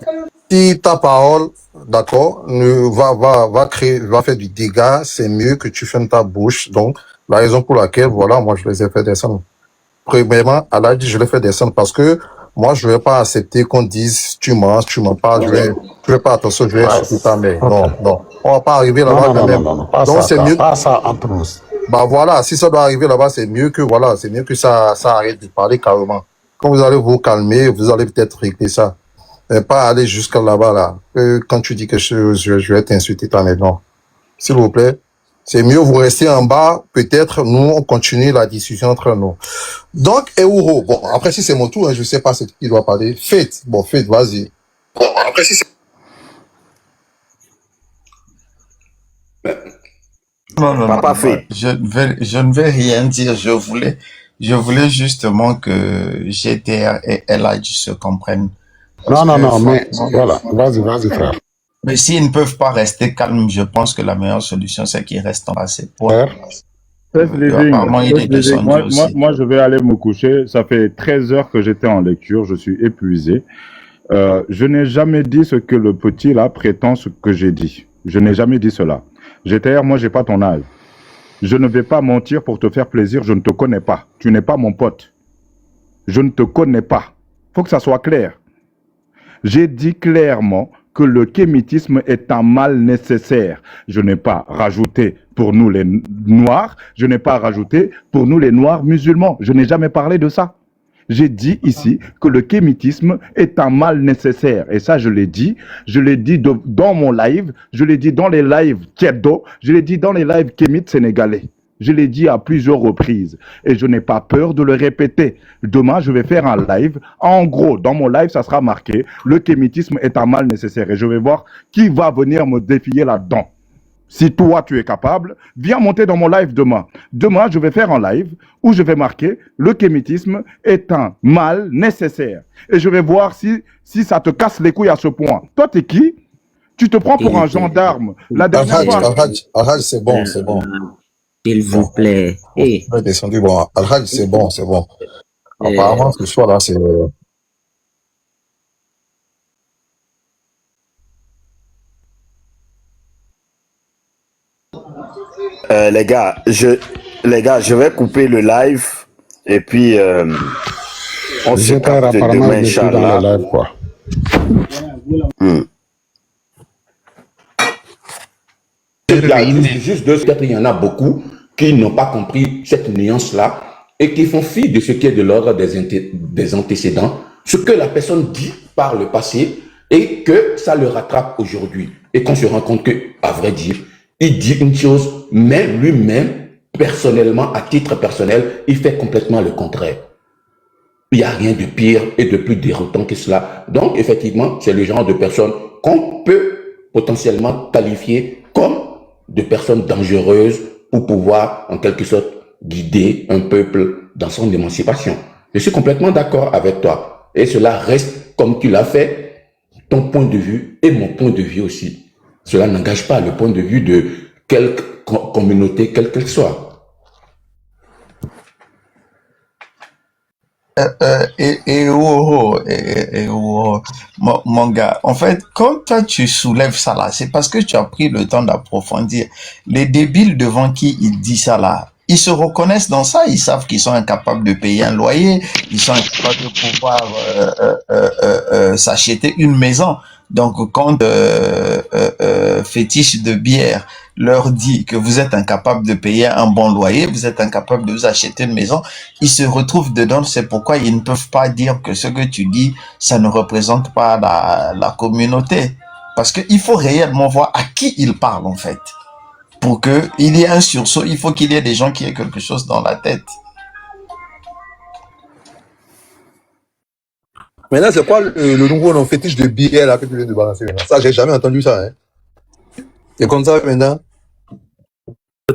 Si ta parole, d'accord, va faire du dégât, c'est mieux que tu fermes ta bouche. Donc, la raison pour laquelle, voilà, moi, je les ai fait descendre. Premièrement, Allah dit, je les fais descendre parce que moi, je vais pas accepter qu'on dise, tu mens pas, je vais pas, attention, je vais insulter ta mère. Non, non. On va pas arriver là-bas quand même.
Non, pas
Donc,
ça,
c'est mieux.
pas ça entre nous.
Bah voilà, si ça doit arriver là-bas, c'est mieux que ça arrête de parler carrément. Quand vous allez vous calmer, vous allez peut-être régler ça. Mais pas aller jusqu'à là-bas, là. Quand tu dis que je vais t'insulter, ta mère, non. S'il vous plaît. C'est mieux vous restez en bas. Peut-être, nous, on continue la discussion entre nous. Donc, Euro. Bon, après, si c'est mon tour, hein, je sais pas ce qui doit parler. Faites. Bon, faites, vas-y. Bon, après, si c'est...
Non,
Papa fait.
je ne vais rien dire. Je voulais justement que GTR et LH se comprennent. Parce que,
Mais
franchement,
voilà, vas-y, frère.
mais s'ils ne peuvent pas rester calmes, je pense que la meilleure solution, c'est qu'ils restent en bas. C'est pour...
Frère,
First Living,
apparemment, il est
First Living.
descendu aussi.
Moi, je vais aller me coucher. Ça fait 13 heures que j'étais en lecture. Je suis épuisé. Je n'ai jamais dit ce que le petit là prétend ce que j'ai dit. Je n'ai jamais dit cela. GTR, moi, j'ai pas ton âge. Je ne vais pas mentir pour te faire plaisir. Je ne te connais pas. Tu n'es pas mon pote. Je ne te connais pas. Faut que ça soit clair. J'ai dit clairement que le kémitisme est un mal nécessaire. Je n'ai pas rajouté pour nous les noirs. Je n'ai pas rajouté pour nous les noirs musulmans. Je n'ai jamais parlé de ça. J'ai dit ici que le kémitisme est un mal nécessaire. Et ça, je l'ai dit. Je l'ai dit dans mon live. Je l'ai dit dans les lives Kebdo. Je l'ai dit dans les lives kémites sénégalais. Je l'ai dit à plusieurs reprises. Et je n'ai pas peur de le répéter. Demain, je vais faire un live. En gros, dans mon live, ça sera marqué « Le kémitisme est un mal nécessaire ». Et je vais voir qui va venir me défier là-dedans. Si toi, tu es capable, viens monter dans mon live demain. Demain, je vais faire un live où je vais marquer « Le kémitisme est un mal nécessaire ». Et je vais voir si ça te casse les couilles à ce point. Toi, t'es qui? Tu te prends pour un gendarme. La dernière fois...
Alhaj, c'est bon, c'est bon.
S'il vous plaît.
Je vais descendre. Bon, Alhaj, c'est bon, c'est bon. Apparemment, ce soir-là, c'est...
Les gars, je vais couper le live et puis on se capte
apparemment,
demain,
il est plus dans
Inch'Allah.
le live, quoi.
Juste deux, peut-être il y en a beaucoup qui n'ont pas compris cette nuance-là et qui font fi de ce qui est de l'ordre des antécédents, ce que la personne dit par le passé et que ça le rattrape aujourd'hui. Et qu'on se rend compte que, à vrai dire, il dit une chose, mais lui-même, personnellement, à titre personnel, il fait complètement le contraire. Il n'y a rien de pire et de plus déroutant que cela. Donc, effectivement, c'est le genre de personne qu'on peut potentiellement qualifier comme de personnes dangereuses pour pouvoir, en quelque sorte, guider un peuple dans son émancipation. Je suis complètement d'accord avec toi. Et cela reste, comme tu l'as fait, ton point de vue et mon point de vue aussi. Cela n'engage pas le point de vue de quelque communauté, quelle qu'elle soit.
Mon gars, en fait, quand toi tu soulèves ça là, c'est parce que tu as pris le temps d'approfondir. Les débiles devant qui il dit ça là, ils se reconnaissent dans ça, ils savent qu'ils sont incapables de payer un loyer, ils sont incapables de pouvoir s'acheter une maison. Donc quand Fétiche de bière leur dit que vous êtes incapable de payer un bon loyer, vous êtes incapable de vous acheter une maison, ils se retrouvent dedans. C'est pourquoi ils ne peuvent pas dire que ce que tu dis, ça ne représente pas la communauté. Parce qu'il faut réellement voir à qui ils parlent en fait. Pour qu'il y ait un sursaut, il faut qu'il y ait des gens qui aient quelque chose dans la tête.
Maintenant, c'est quoi le nouveau nom fétiche de billet là que tu viens de balancer maintenant? Ça, j'ai jamais entendu ça. Hein. C'est comme ça maintenant.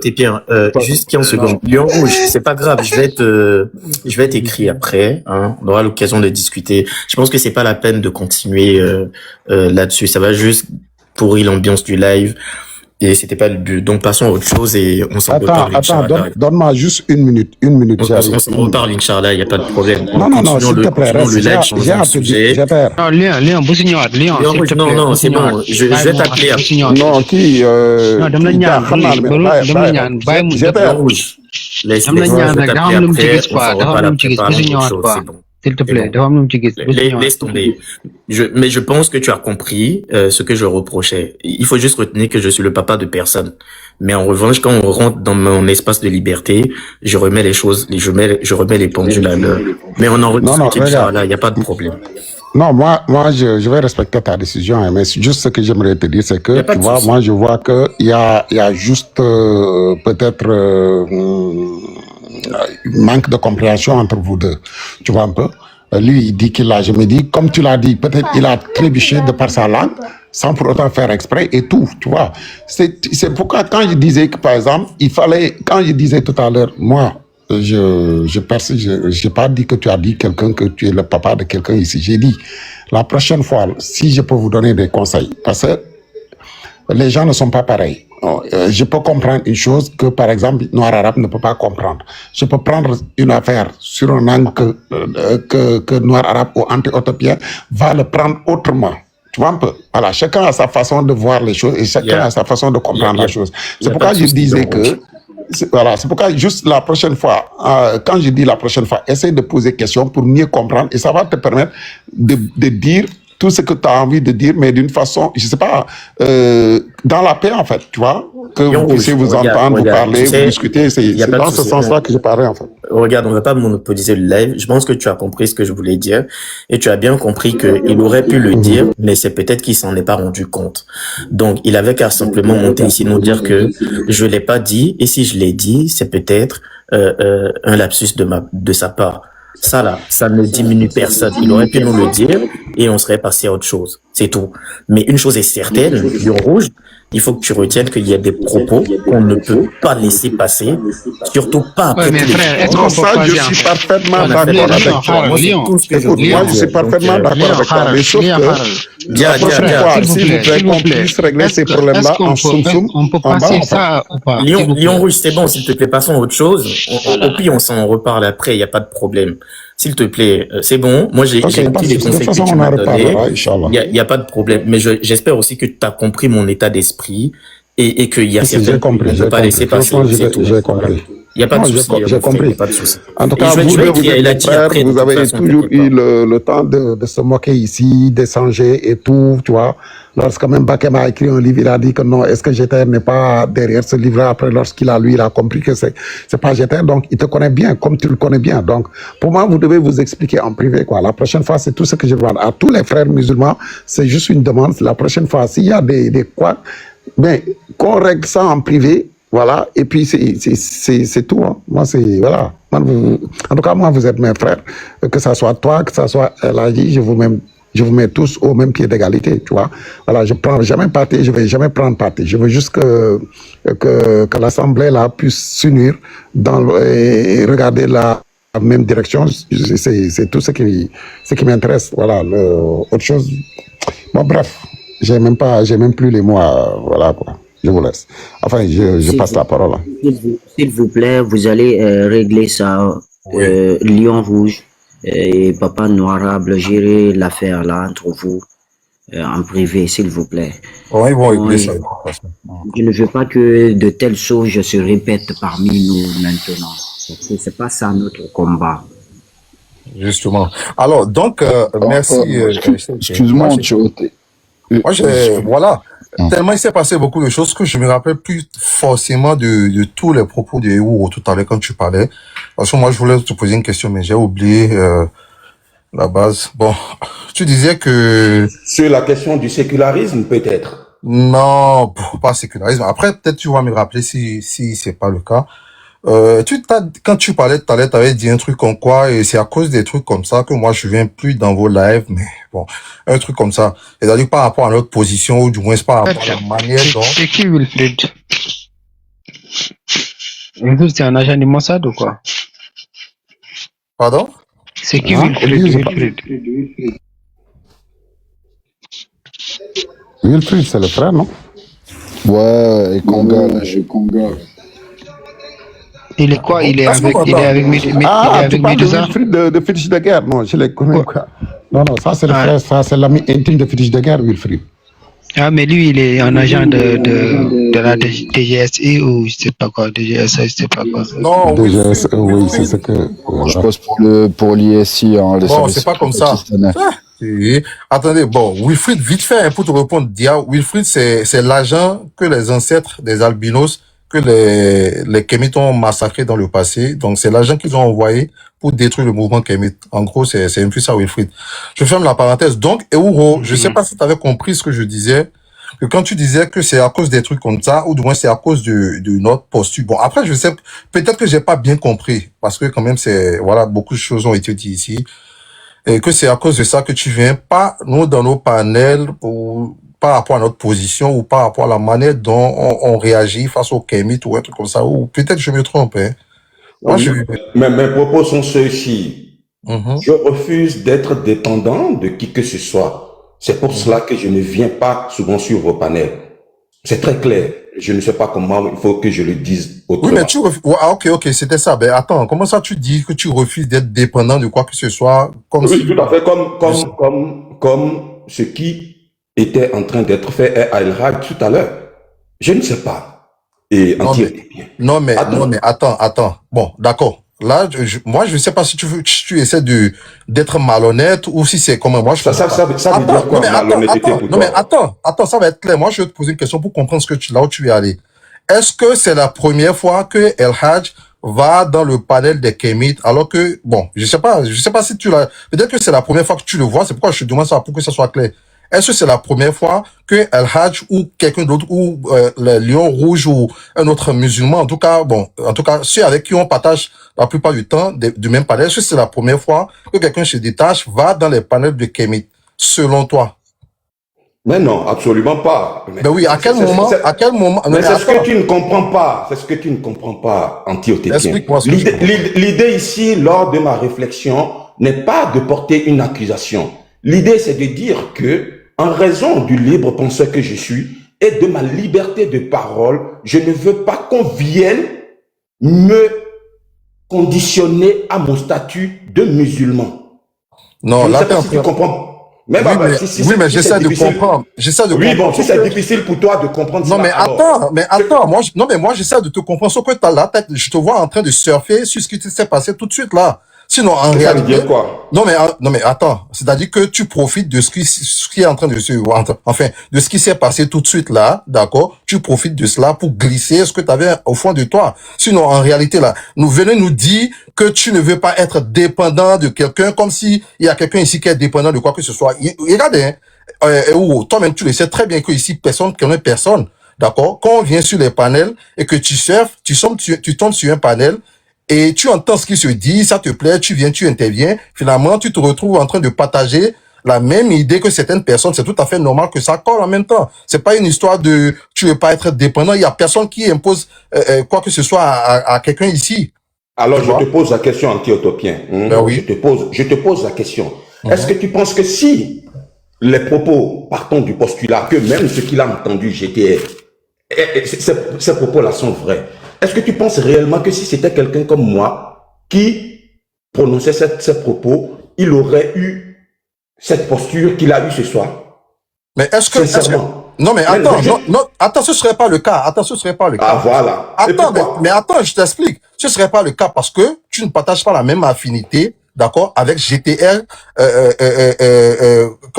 T'es Pierre, juste 15 secondes. Lion rouge, c'est pas grave, je vais t'écrire après, hein. On aura l'occasion de discuter. Je pense que c'est pas la peine de continuer là-dessus. Ça va juste pourrir l'ambiance du live. Et c'était pas le but. Donc, passons à autre chose et on s'en reparle, Inch'Allah.
Donne-moi juste une minute,
On s'en reparle, Inch'Allah, il n'y a pas de problème.
Non, s'il te plaît,
Continuons
reste.
le live, changeons de sujet.
Non, Léon, bu si ñëwaat, Léon, s'il te plaît.
Non, c'est bon, je vais t'appeler après.
Non, kii.
Non, dama la ñaan, dama la ñaan, bàyyi mu def
Léon Rouge.
dama la ñaan rek, dafa am lu mu ci gis quoi, dafa am lu mu ci gis, bu si ñëwaat quoi. S'il te plaît, dafa am lu mu ci gis, bu si ñëwaat.
Laisse tomber. Mais je pense que tu as compris ce que je reprochais. Il faut juste retenir que je suis le papa de personne. Mais en revanche, quand on rentre dans mon espace de liberté, je remets les choses, je remets les pendules à l'heure. Mais on en rediscute, Inch'Allah, il n'y a pas de problème.
Non, moi, je vais respecter ta décision, hein, mais juste ce que j'aimerais te dire, c'est que, tu vois, moi, je vois que il y a juste peut-être manque de compréhension entre vous deux. Tu vois un peu? Lui, il dit qu'il a, je me dis, comme tu l'as dit, peut-être il a trébuché de par sa langue, sans pour autant faire exprès et tout, tu vois. C'est pourquoi quand je disais que, par exemple, il fallait, quand je disais tout à l'heure, moi, j'ai pas dit que tu as dit quelqu'un que tu es le papa de quelqu'un ici. J'ai dit, la prochaine fois, si je peux vous donner des conseils, parce que les gens ne sont pas pareils. Je peux comprendre une chose que, par exemple, Noir Arabe ne peut pas comprendre. Je peux prendre une affaire sur un angle que Noir Arabe ou anti-utopien va le prendre autrement. Tu vois un peu? Voilà, chacun a sa façon de voir les choses et chacun a sa façon de comprendre la chose. C'est pourquoi je disais que, voilà, c'est pourquoi juste la prochaine fois, quand je dis la prochaine fois, essaye de poser des questions pour mieux comprendre et ça va te permettre de dire tout ce que tu as envie de dire, mais d'une façon, je sais pas, dans la paix en fait, tu vois, que vous puissiez vous entendre, vous parler, vous discuter. C'est dans ce sens-là que je parlais en fait.
Regarde, on ne va pas monopoliser le live. Je pense que tu as compris ce que je voulais dire et tu as bien compris qu'il aurait pu le dire, mais c'est peut-être qu'il s'en est pas rendu compte. Donc, il avait qu'à simplement monter ici, nous dire que je l'ai pas dit et si je l'ai dit, c'est peut-être un lapsus de sa part. Ça là, ça ne diminue personne. Il aurait pu nous le dire et on serait passé à autre chose. C'est tout. Mais une chose est certaine, Lion Rouge, il faut que tu retiennes qu'il y a des propos qu'on ne peut pas laisser passer, surtout pas après tous les
Non, ça, je suis parfaitement d'accord avec toi. Moi, je suis parfaitement d'accord avec toi. Mais sauf que, la prochaine fois, s'il vous plaît, qu'on puisse régler ces problèmes-là en soum-soum,
on peut passer ça ou pas?
Lion Rouge, c'est bon, s'il te plaît, passons à autre chose. Au pire, on s'en reparle après, il n'y a pas de problème. S'il te plaît, c'est bon. Moi, j'ai écouté les conseils que tu m'as donnés. Il n'y a pas de problème. Mais j'espère aussi que tu as compris mon état d'esprit et qu'il y a certaines choses que je ne peux pas laisser passer.
J'ai compris.
Il n'y a pas de souci.
J'ai compris.
Pas de souci.
En tout cas, vous avez toujours eu le temps de se moquer ici, d'échanger et tout, tu vois. Lorsque même Bakem a écrit un livre, il a dit que non, est-ce que Jeter n'est pas derrière ce livre-là? Après, lorsqu'il a compris que c'est pas Jeter, donc il te connaît bien, comme tu le connais bien. Donc, pour moi, vous devez vous expliquer en privé, quoi. La prochaine fois, c'est tout ce que je demande. À tous les frères musulmans, c'est juste une demande. La prochaine fois, s'il y a des quoi, mais qu'on règle ça en privé, voilà, et puis c'est tout. Hein. Moi, c'est, voilà. En tout cas, moi, vous êtes mes frères. Que ça soit toi, que ça soit Eladi, je vous mets tous au même pied d'égalité, tu vois. Voilà, je prends jamais parti, je vais jamais prendre parti. Je veux juste que l'Assemblée, là, puisse s'unir et regarder la même direction. C'est tout ce qui m'intéresse. Voilà, autre chose. Bon, bref, j'ai même plus les mots voilà, quoi. Je vous laisse. Enfin, je passe la parole.
S'il vous plaît, vous allez régler ça, Lion Rouge et Papa Noirable, gérer l'affaire là entre vous en privé, s'il vous plaît.
Oui, ils vont régler ça.
Je ne veux pas que de telles choses se répètent parmi nous maintenant. C'est pas ça notre combat.
Justement. Alors, donc, merci.
Excuse-moi,
moi, voilà. Tellement il s'est passé beaucoup de choses que je me rappelle plus forcément de tous les propos de Euro tout à l'heure quand tu parlais. Parce que moi, je voulais te poser une question, mais j'ai oublié la base. Bon, tu disais que...
Sur la question du sécularisme, peut-être.
Non, pas sécularisme. Après, peut-être tu vas me rappeler si c'est pas le cas. Quand tu parlais tout à l'heure, t'avais dit un truc comme quoi, et c'est à cause des trucs comme ça que moi je viens plus dans vos lives, mais bon, un truc comme ça. C'est-à-dire par rapport à notre position, ou du moins par rapport à la manière dont...
C'est qui Wilfried? Wilfried, c'est un agent du Mossad ou quoi?
Pardon?
C'est qui Wilfried?
Wilfried, c'est le frère, non?
Ouais, et Conga, là, je suis Conga.
Il est quoi? Il est
Est-ce qu'on
avec, il est
m'entend?
avec, il est
Ah, tu
avec
parles de
Medusa?
Wilfried de Fétiche de guerre. Non, je les connais.
Ouais.
Quoi. Non, ça c'est le
Ah.
frère, ça c'est l'ami intime de Fétiche de guerre, Wilfried.
Ah, mais lui, il est un agent de la DGSI ou je sais pas quoi, DGSI, je sais pas quoi.
Non,
DGS, oui, c'est
Wilfried.
ce que.
Je
Voilà.
passe pour l'ISI, hein, les
Bon,
services
c'est pas comme
secrets
ça.
pakistanais.
Et, attendez, bon, Wilfried, vite fait, hein, pour te répondre, Dia, Wilfried, c'est l'agent que les ancêtres des albinos, que les Kémites ont massacré dans le passé. Donc, c'est l'agent qu'ils ont envoyé pour détruire le mouvement Kémite. En gros, c'est un peu ça, Wilfried. Je ferme la parenthèse. Donc, Euro, je sais pas si tu avais compris ce que je disais, que quand tu disais que c'est à cause des trucs comme ça, ou du moins c'est à cause de notre posture. Bon, après, je sais, peut-être que j'ai pas bien compris, parce que quand même, voilà, beaucoup de choses ont été dites ici. Et que c'est à cause de ça que tu viens pas, nous, dans nos panels, par rapport à notre position ou par rapport à la manière dont on réagit face au Kémite ou un truc comme ça, ou peut-être je me trompe, hein. Moi,
Mais mes propos sont ceux-ci. Je refuse d'être dépendant de qui que ce soit. C'est pour cela que je ne viens pas souvent sur vos panels. C'est très clair. Je ne sais pas comment il faut que je le dise autrement.
Oui, mais ok, c'était ça. Ben, attends, comment ça tu dis que tu refuses d'être dépendant de quoi que ce soit, comme
Oui,
si...
tout à fait, comme ce qui était en train d'être fait à El Hajj tout à l'heure. Je ne sais pas. Et
Non, mais attends. Bon, d'accord. Là, moi, je sais pas si tu essaies d'être malhonnête ou si c'est comment. Moi, ça
veut dire quoi, malhonnêteté pour toi?
Non, mais attends, ça va être clair. Moi, je vais te poser une question pour comprendre là où tu es allé. Est-ce que c'est la première fois que El Hajj va dans le panel des Kémites, alors que, bon, je sais pas si tu l'as, peut-être que c'est la première fois que tu le vois, c'est pourquoi je te demande ça, pour que ça soit clair. Est-ce que c'est la première fois que El Hajj ou quelqu'un d'autre, ou le Lion Rouge ou un autre musulman, en tout cas, ceux avec qui on partage la plupart du temps du même panel, est-ce que c'est la première fois que quelqu'un se détache, va dans les panels de Kémite, selon toi?
Mais non, absolument pas.
Ben oui, à quel moment?
Mais c'est ce que tu ne comprends pas. C'est ce que tu ne comprends pas, Antiotétien.
Explique-moi ce que
L'idée ici, lors de ma réflexion, n'est pas de porter une accusation. L'idée, c'est de dire que, en raison du libre penseur que je suis et de ma liberté de parole, je ne veux pas qu'on vienne me conditionner à mon statut de musulman.
Non,
là, si tu comprends. Mais
j'essaie de comprendre.
Oui, bon, si c'est difficile pour toi de comprendre ça.
Moi, j'essaie de te comprendre. Sauf que t'as la tête, je te vois en train de surfer sur ce qui s'est passé tout de suite là. Sinon, en réalité.
Ça veut dire quoi?
Non, mais attends. C'est-à-dire que tu profites de ce qui est en train de de ce qui s'est passé tout de suite là, d'accord? Tu profites de cela pour glisser ce que tu avais au fond de toi. Sinon, en réalité là, nous venons nous dire que tu ne veux pas être dépendant de quelqu'un, comme si il y a quelqu'un ici qui est dépendant de quoi que ce soit. Regardez, toi-même, tu le sais très bien que ici, personne, d'accord? Quand on vient sur les panels et que tu surfes, tu tombes sur un panel, et tu entends ce qui se dit, ça te plaît, tu viens, tu interviens, finalement, tu te retrouves en train de partager la même idée que certaines personnes. C'est tout à fait normal que ça colle en même temps. C'est pas une histoire de tu veux pas être dépendant. Il y a personne qui impose quoi que ce soit à quelqu'un ici.
Alors, je te pose la question, anti-utopien.
Ben oui.
Je te pose la question. Est-ce que tu penses que si les propos partant du postulat que même ce qu'il a entendu GTR, ces propos-là sont vrais, est-ce que tu penses réellement que si c'était quelqu'un comme moi qui prononçait ces propos, il aurait eu cette posture qu'il a eue ce soir?
Mais non, mais attends, ce serait pas le cas.
Ah, voilà.
Mais attends, je t'explique. Ce serait pas le cas parce que tu ne partages pas la même affinité, d'accord, avec GTR,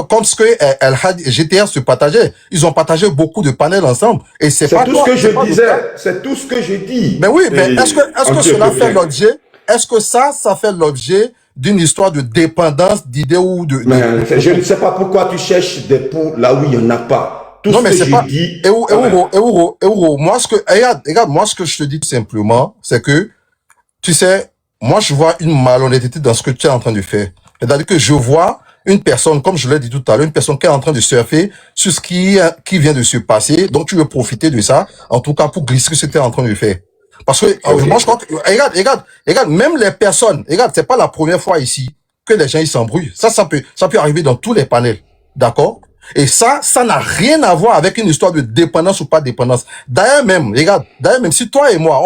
comme ce que GTR se partageait. Ils ont partagé beaucoup de panels ensemble. Et c'est pas
tout ce que je disais. C'est tout ce que j'ai dit.
Mais oui, mais est-ce que cela fait l'objet, est-ce que ça fait l'objet d'une histoire de dépendance d'idées ou de...
Je ne sais pas pourquoi tu cherches des poux là où il n'y en a pas. Tout
non,
ce
mais
que
c'est
j'ai
pas...
dit...
Euro, moi, regarde, moi, ce que je te dis tout simplement, c'est que, tu sais, moi, je vois une malhonnêteté dans ce que tu es en train de faire. C'est-à-dire que je vois une personne, comme je l'ai dit tout à l'heure, une personne qui est en train de surfer sur ce qui vient de se passer, donc tu veux profiter de ça, en tout cas, pour glisser ce que tu es en train de faire. Parce que, moi, je crois que, regarde, même les personnes, c'est pas la première fois ici que les gens, ils s'embrouillent. Ça peut arriver dans tous les panels. D'accord? Et ça n'a rien à voir avec une histoire de dépendance ou pas dépendance. D'ailleurs même, regarde, si toi et moi,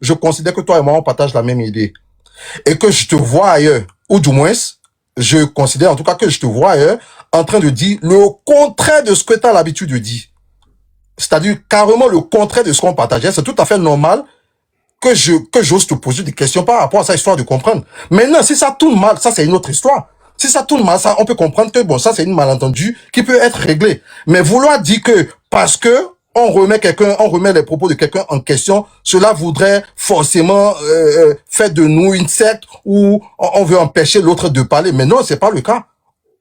je considère que toi et moi, on partage la même idée, et que je te vois ailleurs, ou du moins, je considère en tout cas que je te vois ailleurs, en train de dire le contraire de ce que tu as l'habitude de dire. C'est-à-dire carrément le contraire de ce qu'on partageait. C'est tout à fait normal que j'ose te poser des questions par rapport à ça, histoire de comprendre. Maintenant, si ça tourne mal, ça c'est une autre histoire. Si ça tourne mal, ça, on peut comprendre que bon, ça c'est une malentendu qui peut être réglée. Mais vouloir dire que parce que on remet les propos de quelqu'un en question, cela voudrait forcément faire de nous une secte où on veut empêcher l'autre de parler. Mais non, c'est pas le cas.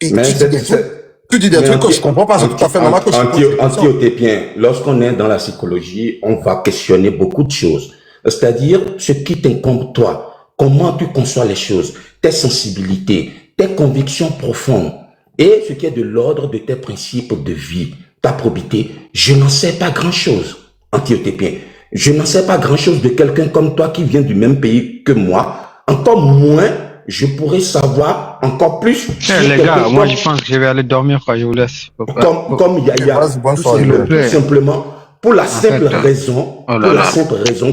Et
Mais
tu dis des trucs que je comprends pas, c'est tout à fait normal que je pose des questions.
Anti-otépien, lorsqu'on est dans la psychologie, on va questionner beaucoup de choses. C'est-à-dire ce qui t'incombe toi, comment tu conçois les choses, tes sensibilités, tes convictions profondes et ce qui est de l'ordre de tes principes de vie, ta probité. Je n'en sais pas grand-chose, anti-otépien. Je n'en sais pas grand-chose de quelqu'un comme toi qui vient du même pays que moi. Encore moins, je pourrais savoir encore plus.
Les gars, moi je pense que je vais aller dormir quand je vous laisse.
Comme Yaya, tout simplement, pour la simple raison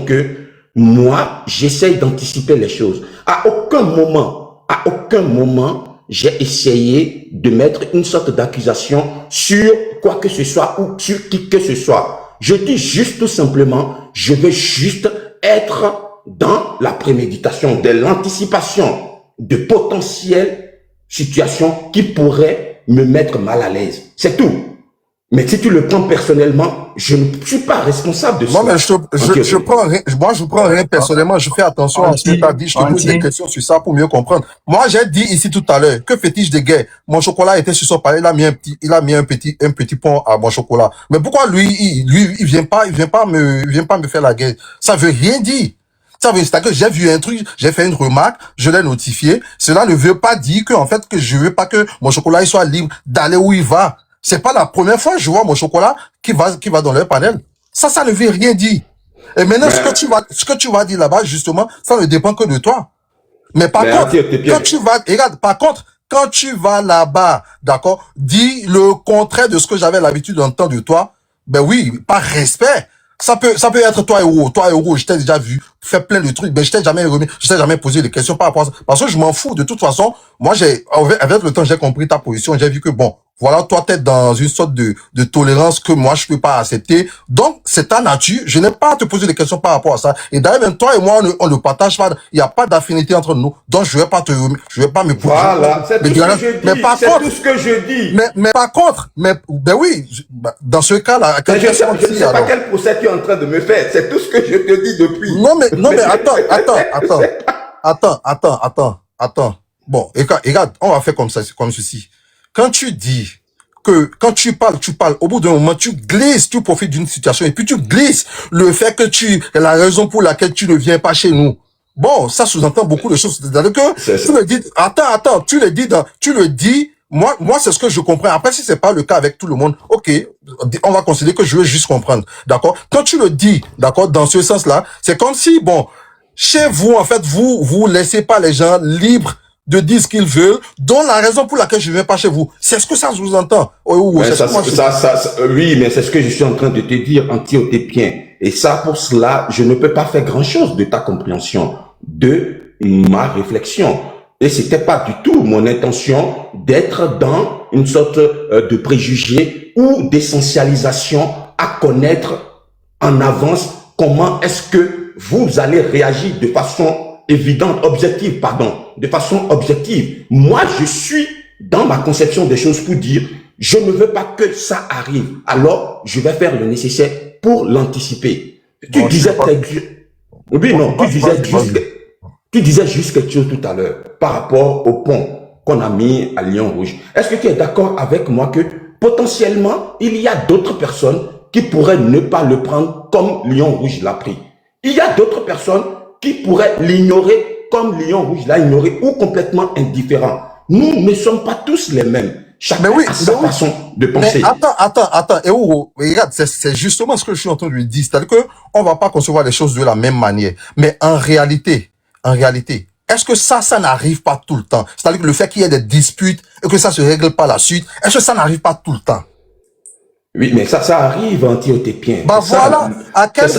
que moi, j'essaye d'anticiper les choses. À aucun moment, j'ai essayé de mettre une sorte d'accusation sur quoi que ce soit ou sur qui que ce soit. Je dis juste tout simplement, je veux juste être dans la préméditation, de l'anticipation de potentielles situations qui pourraient me mettre mal à l'aise. C'est tout. Mais si tu le prends personnellement, je ne suis pas responsable de ça.
Non, mais je prends rien personnellement. Je fais attention à ce que tu as dit. Je te pose des questions sur ça pour mieux comprendre. Moi, j'ai dit ici tout à l'heure que fétiche de guerre, mon chocolat était sur son palais. Il a mis un petit pont à mon chocolat. Mais pourquoi lui, il vient pas me faire la guerre? Ça veut rien dire. Ça veut dire que j'ai vu un truc, j'ai fait une remarque, je l'ai notifié. Cela ne veut pas dire que, en fait, que je veux pas que mon chocolat il soit libre d'aller où il va. C'est pas la première fois que je vois mon chocolat qui va dans leur panel. Ça ne veut rien dire. Et maintenant, ce que tu vas dire là-bas, justement, ça ne dépend que de toi. Mais par contre, quand tu vas là-bas, d'accord, dis le contraire de ce que j'avais l'habitude d'entendre de toi, ben oui, par respect. Ça peut être toi héros, je t'ai déjà vu faire plein de trucs, mais je t'ai jamais posé des questions par rapport à ça. Parce que je m'en fous, de toute façon, moi avec le temps, j'ai compris ta position, j'ai vu que bon, voilà, toi, t'es dans une sorte de tolérance que moi, je peux pas accepter. Donc, c'est ta nature. Je n'ai pas à te poser des questions par rapport à ça. Et d'ailleurs, même toi et moi, on ne partage pas. Il n'y a pas d'affinité entre nous. Donc, je vais pas me poser.
Voilà. C'est tout ce que je dis. C'est tout ce que je dis.
Mais par contre, ben oui, dans ce cas-là,
je ne sais pas quel procès tu es en train de me faire. C'est tout ce que je te dis depuis.
Non, mais attends. Bon, regarde, on va faire comme ceci. Quand tu dis que, quand tu parles, au bout d'un moment, tu glisses, tu profites d'une situation et puis tu glisses le fait que la raison pour laquelle tu ne viens pas chez nous. Bon, ça sous-entend beaucoup de choses. C'est-à-dire que, tu le dis, attends, tu le dis, moi, c'est ce que je comprends. Après, si c'est pas le cas avec tout le monde, ok, on va considérer que je veux juste comprendre. D'accord? Quand tu le dis, d'accord, dans ce sens-là, c'est comme si, bon, chez vous, en fait, vous laissez pas les gens libres de dire ce qu'ils veulent, dont la raison pour laquelle je ne viens pas chez vous. C'est ce que ça sous-entend. Oui,
mais c'est ce que je suis en train de te dire, anti-otépien. Et ça, pour cela, je ne peux pas faire grand-chose de ta compréhension, de ma réflexion. Et c'était pas du tout mon intention d'être dans une sorte de préjugé ou d'essentialisation à connaître en avance comment est-ce que vous allez réagir de façon de façon objective. Moi, je suis dans ma conception des choses pour dire, je ne veux pas que ça arrive. Alors, je vais faire le nécessaire pour l'anticiper. Tu disais juste quelque chose tout à l'heure par rapport au pont qu'on a mis à Lion Rouge. Est-ce que tu es d'accord avec moi que potentiellement, il y a d'autres personnes qui pourraient ne pas le prendre comme Lion Rouge l'a pris? Il y a d'autres personnes qui pourraient l'ignorer comme Lion Rouge l'a ignoré ou complètement indifférent. Nous ne sommes pas tous les mêmes. Chacun a sa façon de penser.
Mais attends. Et regarde, c'est justement ce que je suis en train de lui dire. C'est-à-dire que on va pas concevoir les choses de la même manière. Mais en réalité, Est-ce que ça n'arrive pas tout le temps? C'est-à-dire que le fait qu'il y ait des disputes et que ça se règle par la suite, est-ce que ça n'arrive pas tout le temps?
Oui, mais ça arrive, anti-otépien.
Bah
C'est ça,
voilà, à quel